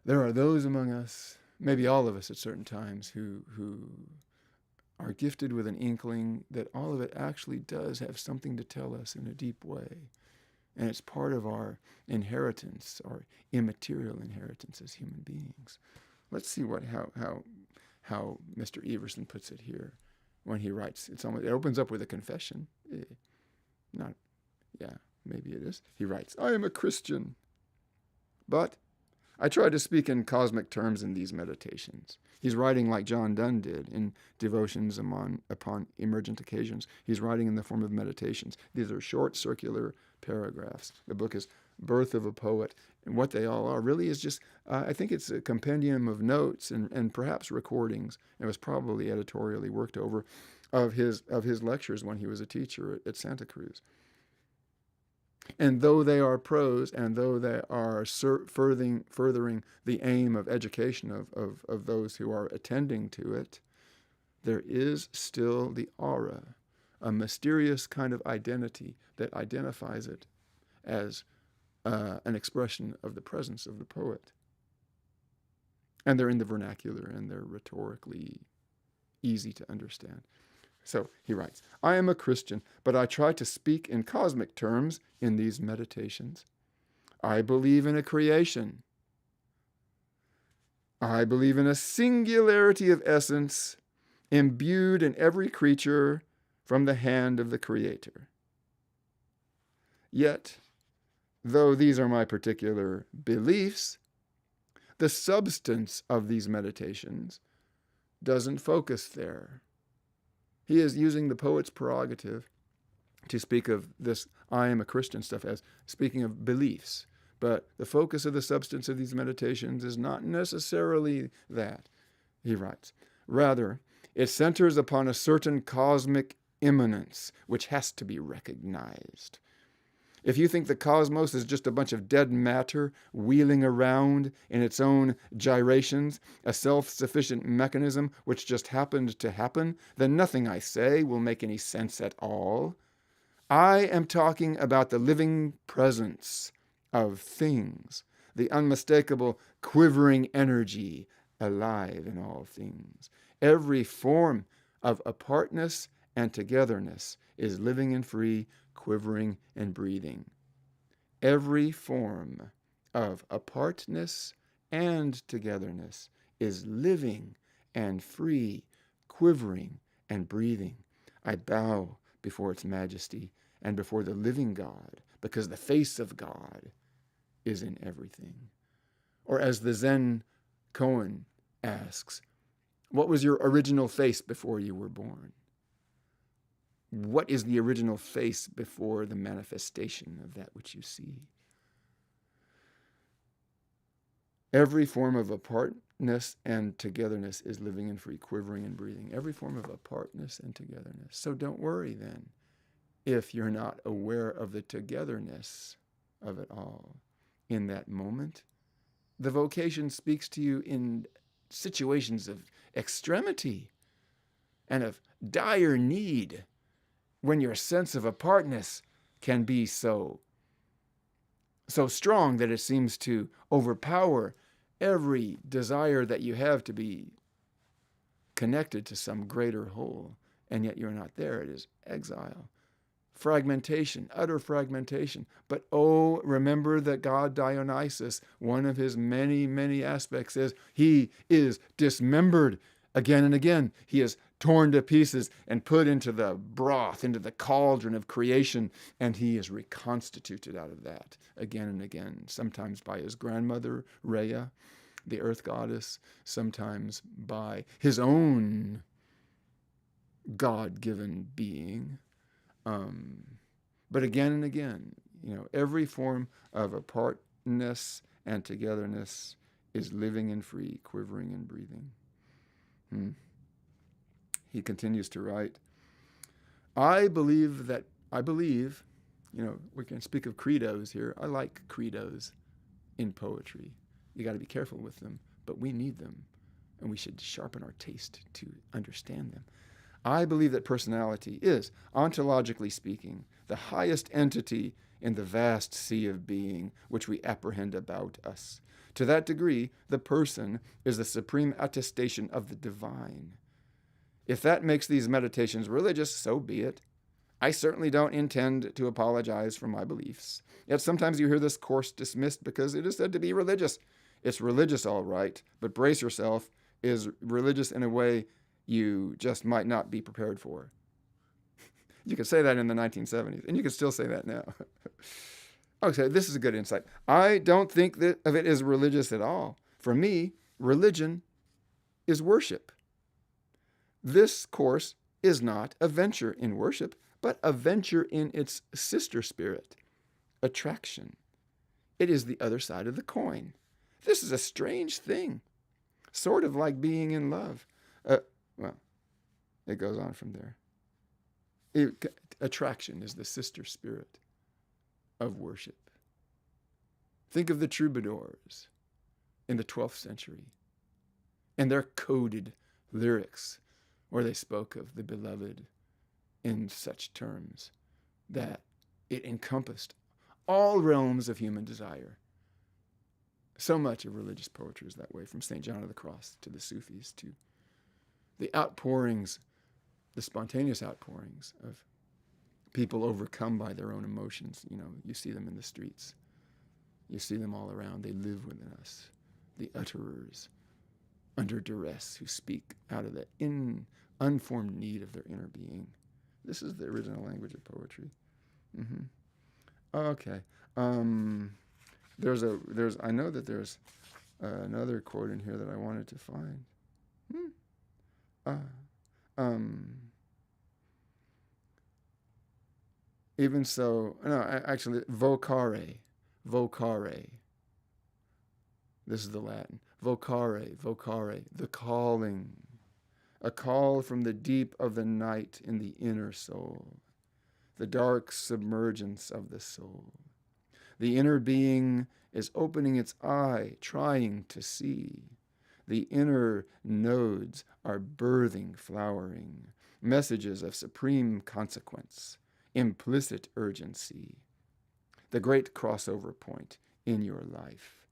there are those among us, maybe all of us at certain times, who are gifted with an inkling that all of it actually does have something to tell us in a deep way. And it's part of our inheritance, our immaterial inheritance as human beings. Let's see how Mr. Everson puts it here when he writes. It opens up with a confession. Maybe it is. He writes, I am a Christian, but I try to speak in cosmic terms in these meditations. He's writing like John Donne did in Devotions upon Emergent Occasions. He's writing in the form of meditations. These are short, circular paragraphs. The book is Birth of a Poet. And what they all are really is just, I think it's a compendium of notes and perhaps recordings. It was probably editorially worked over of his lectures when he was a teacher at Santa Cruz. And though they are prose, and though they are furthering the aim of education of those who are attending to it, there is still the aura, a mysterious kind of identity that identifies it as an expression of the presence of the poet. And they're in the vernacular, and they're rhetorically easy to understand. So he writes, I am a Christian, but I try to speak in cosmic terms in these meditations. I believe in a creation. I believe in a singularity of essence imbued in every creature from the hand of the Creator. Yet, though these are my particular beliefs, the substance of these meditations doesn't focus there. He is using the poet's prerogative to speak of this I am a Christian stuff as speaking of beliefs. But the focus of the substance of these meditations is not necessarily that, he writes. Rather, it centers upon a certain cosmic immanence which has to be recognized. If you think the cosmos is just a bunch of dead matter wheeling around in its own gyrations, a self-sufficient mechanism which just happened to happen, then nothing I say will make any sense at all. I am talking about the living presence of things, the unmistakable quivering energy alive in all things. Every form of apartness and togetherness is living and free, quivering and breathing. Every form of apartness and togetherness is living and free, quivering and breathing. I bow before its majesty and before the living God, because the face of God is in everything. Or as the Zen koan asks, what was your original face before you were born? What is the original face before the manifestation of that which you see? Every form of apartness and togetherness is living and free, quivering and breathing. Every form of apartness and togetherness. So don't worry then. if you're not aware of the togetherness of it all in that moment. The vocation speaks to you in situations of extremity and of dire need, when your sense of apartness can be so strong that it seems to overpower every desire that you have to be connected to some greater whole, and yet you're not there. It is exile, fragmentation, utter fragmentation. But oh, remember that God Dionysus, one of his many, many aspects is he is dismembered again and again. He is torn to pieces and put into the broth, into the cauldron of creation, and he is reconstituted out of that again and again, sometimes by his grandmother, Rhea, the earth goddess, sometimes by his own God-given being. But again and again, every form of apartness and togetherness is living and free, quivering and breathing. He continues to write, I believe, we can speak of credos here. I like credos in poetry. You got to be careful with them, but we need them, and we should sharpen our taste to understand them. I believe that personality is, ontologically speaking, the highest entity in the vast sea of being which we apprehend about us. To that degree, the person is the supreme attestation of the divine. If that makes these meditations religious, so be it. I certainly don't intend to apologize for my beliefs. Yet sometimes you hear this course dismissed because it is said to be religious. It's religious, all right, but brace yourself, is religious in a way you just might not be prepared for. You could say that in the 1970s, and you can still say that now. Okay, this is a good insight. I don't think of it as religious at all. For me, religion is worship. This course is not a venture in worship, but a venture in its sister spirit, attraction. It is the other side of the coin. This is a strange thing, sort of like being in love. Well, it goes on from there. Attraction is the sister spirit of worship. Think of the troubadours in the 12th century and their coded lyrics where they spoke of the beloved in such terms that it encompassed all realms of human desire. So much of religious poetry is that way, from St. John of the Cross to the Sufis to the outpourings, the spontaneous outpourings of people overcome by their own emotions. You see them in the streets. You see them all around. They live within us. The utterers under duress who speak out of the unformed need of their inner being. This is the original language of poetry. Okay. I know that there's another quote in here that I wanted to find. Even so, no, actually, vocare. This is the Latin. Vocare, the calling. A call from the deep of the night in the inner soul. The dark submergence of the soul. The inner being is opening its eye, trying to see. The inner nodes are birthing, flowering, messages of supreme consequence, implicit urgency. The great crossover point in your life,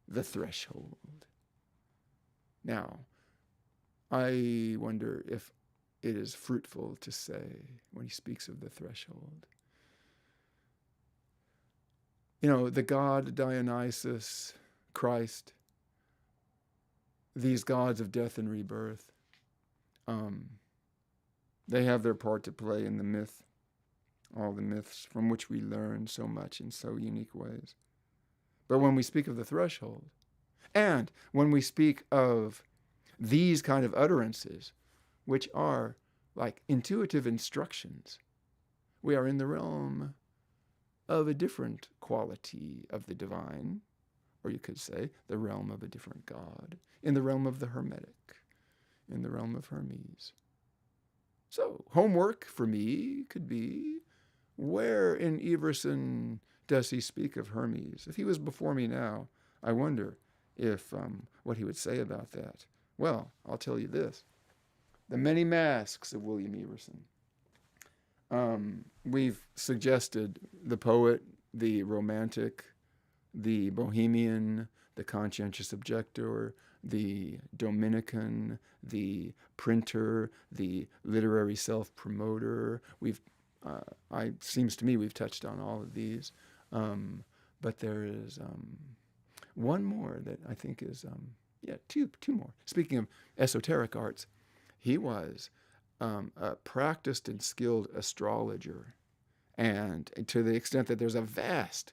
the threshold. Now, I wonder if it is fruitful to say, when he speaks of the threshold, the god Dionysus, Christ, these gods of death and rebirth, they have their part to play in the myth, all the myths from which we learn so much in so unique ways. But when we speak of the threshold, and when we speak of these kind of utterances, which are like intuitive instructions, we are in the realm of a different quality of the divine, or you could say the realm of a different God, in the realm of the Hermetic, in the realm of Hermes. So homework for me could be Where in Everson does he speak of Hermes? If he was before me now, I wonder if what he would say about that. Well, I'll tell you this. The Many Masks of William Everson. We've suggested the poet, the romantic, the bohemian, the conscientious objector, the Dominican, the printer, the literary self-promoter. Seems to me we've touched on all of these, but there is one more that I think is two more. Speaking of esoteric arts, he was a practiced and skilled astrologer, and to the extent that there's a vast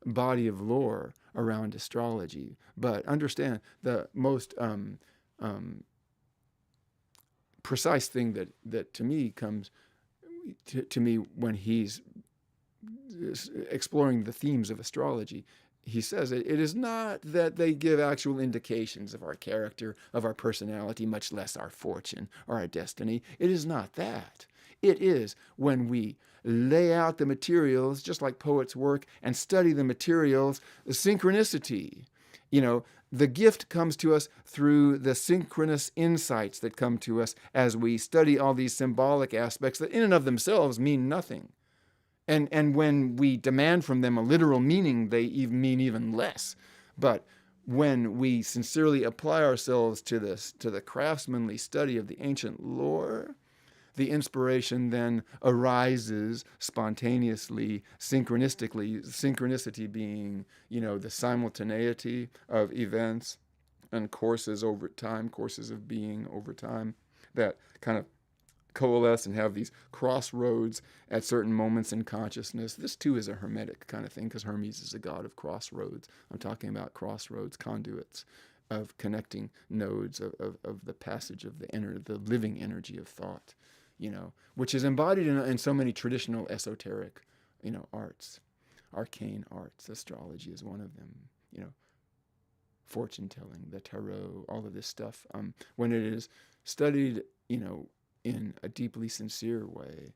body of lore around astrology. But understand the most precise thing that to me comes to me when he's exploring the themes of astrology. He says it is not that they give actual indications of our character, of our personality, much less our fortune or our destiny. It is not that. It is when we lay out the materials, just like poets work, and study the materials, the synchronicity. The gift comes to us through the synchronous insights that come to us as we study all these symbolic aspects that in and of themselves mean nothing. And when we demand from them a literal meaning, they mean even less. But when we sincerely apply ourselves to the craftsmanly study of the ancient lore, the inspiration then arises spontaneously, synchronistically, synchronicity being, the simultaneity of events and courses over time, courses of being over time that kind of coalesce and have these crossroads at certain moments in consciousness. This too is a hermetic kind of thing because Hermes is a god of crossroads. I'm talking about crossroads, conduits of connecting nodes of the passage of the living energy of thought, which is embodied in so many traditional esoteric, arts, arcane arts. Astrology is one of them, fortune telling, the tarot, all of this stuff. When it is studied, in a deeply sincere way,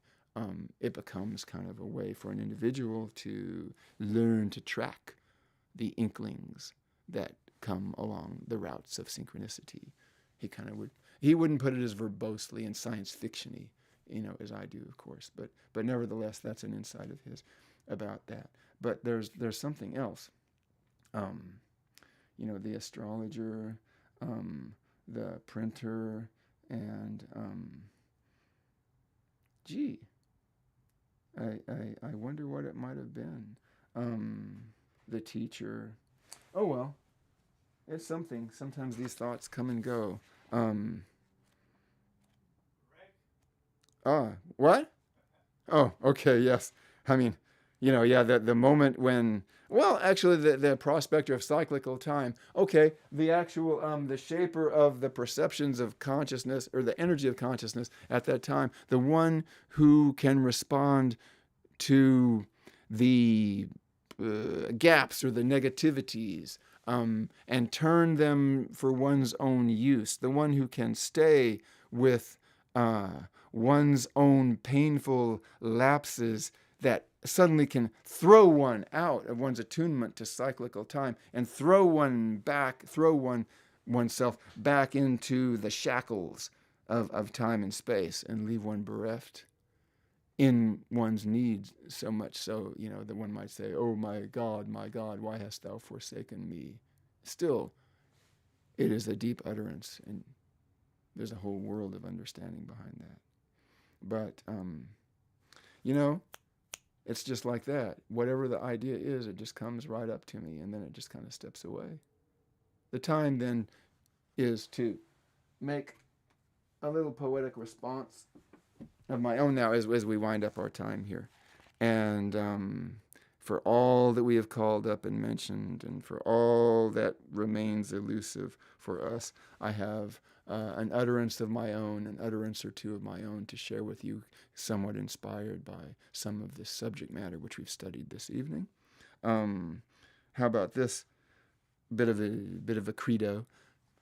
it becomes kind of a way for an individual to learn to track the inklings that come along the routes of synchronicity. He wouldn't put it as verbosely and science fiction-y, as I do, of course, but nevertheless, that's an insight of his about that. But there's something else, the astrologer, the printer, and I wonder what it might have been. The teacher. Oh well, it's something. Sometimes these thoughts come and go. What? Oh, okay, yes. I mean, the moment when, well, actually, the prospector of cyclical time. Okay, the actual, the shaper of the perceptions of consciousness, or the energy of consciousness at that time, the one who can respond to the gaps or the negativities, and turn them for one's own use, the one who can stay with one's own painful lapses that suddenly can throw one out of one's attunement to cyclical time and throw oneself back into the shackles of time and space and leave one bereft in one's needs, so much so, that one might say, oh my God, why hast thou forsaken me? Still, it is a deep utterance, and there's a whole world of understanding behind that. But, it's just like that. Whatever the idea is, it just comes right up to me, and then it just kind of steps away. The time then is to make a little poetic response of my own now as we wind up our time here. And for all that we have called up and mentioned, and for all that remains elusive for us, I have an utterance of my own, an utterance or two of my own to share with you, somewhat inspired by some of this subject matter which we've studied this evening. How about this bit of a credo?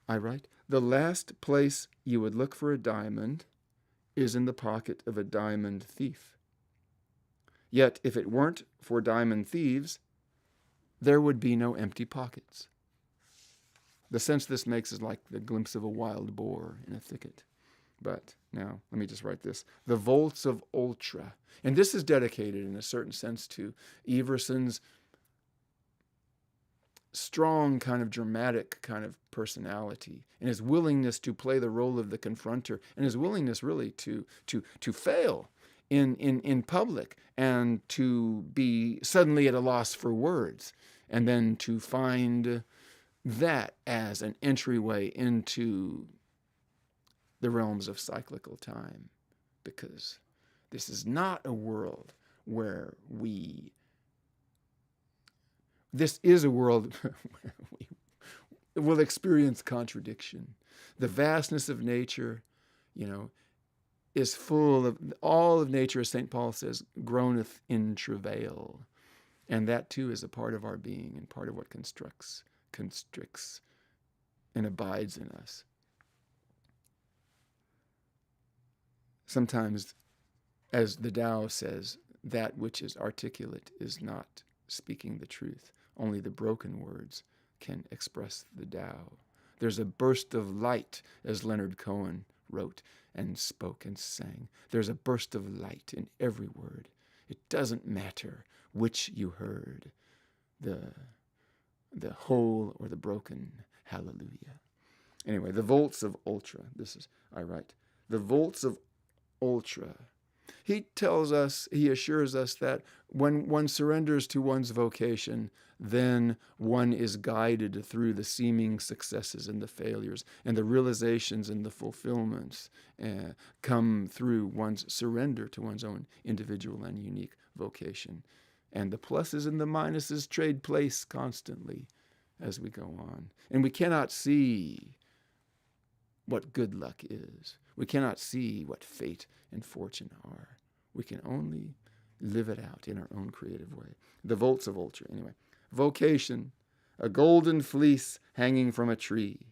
I write, the last place you would look for a diamond is in the pocket of a diamond thief. Yet if it weren't for diamond thieves, there would be no empty pockets. The sense this makes is like the glimpse of a wild boar in a thicket. But now, let me just write this. The Volts of Ultra. And this is dedicated in a certain sense to Everson's strong kind of dramatic kind of personality and his willingness to play the role of the confronter and his willingness really to fail in public and to be suddenly at a loss for words and then to find that as an entryway into the realms of cyclical time, because this is not a world where this is a world where we will experience contradiction. The vastness of nature, is full of, all of nature, as St. Paul says, groaneth in travail. And that too is a part of our being and part of what constricts and abides in us. Sometimes, as the Tao says, that which is articulate is not speaking the truth. Only the broken words can express the Tao. There's a burst of light, as Leonard Cohen wrote and spoke and sang. There's a burst of light in every word. It doesn't matter which you heard, the whole or the broken. Hallelujah. Anyway, the Volts of Ultra. I write, the Volts of Ultra. He assures us that when one surrenders to one's vocation, then one is guided through the seeming successes and the failures, and the realizations and the fulfillments come through one's surrender to one's own individual and unique vocation. And the pluses and the minuses trade place constantly as we go on. And we cannot see what good luck is. We cannot see what fate and fortune are. We can only live it out in our own creative way. The Volts of Ultra, anyway. Vocation, a golden fleece hanging from a tree,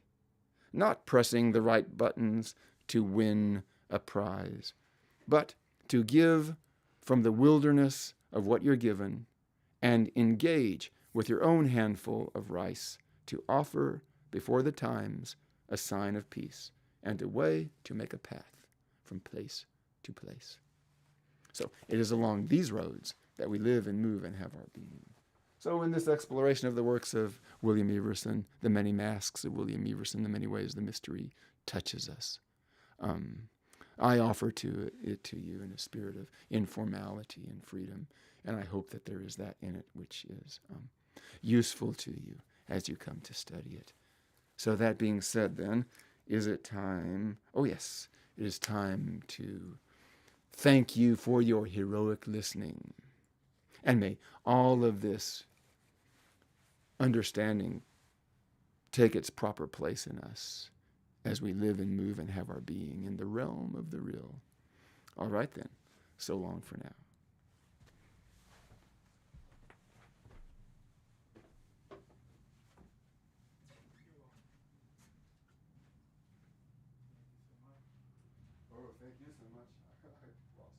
not pressing the right buttons to win a prize, but to give from the wilderness of what you're given and engage with your own handful of rice to offer before the times a sign of peace and a way to make a path from place to place. So it is along these roads that we live and move and have our being. So in this exploration of the works of William Everson, the many masks of William Everson, the many ways the mystery touches us, I offer it to you in a spirit of informality and freedom, and I hope that there is that in it which is useful to you as you come to study it. So that being said, then, is it time? Oh yes, it is time to thank you for your heroic listening. And may all of this understanding take its proper place in us as we live and move and have our being in the realm of the real. All right then, so long for now. Oh, thank you so much. I lost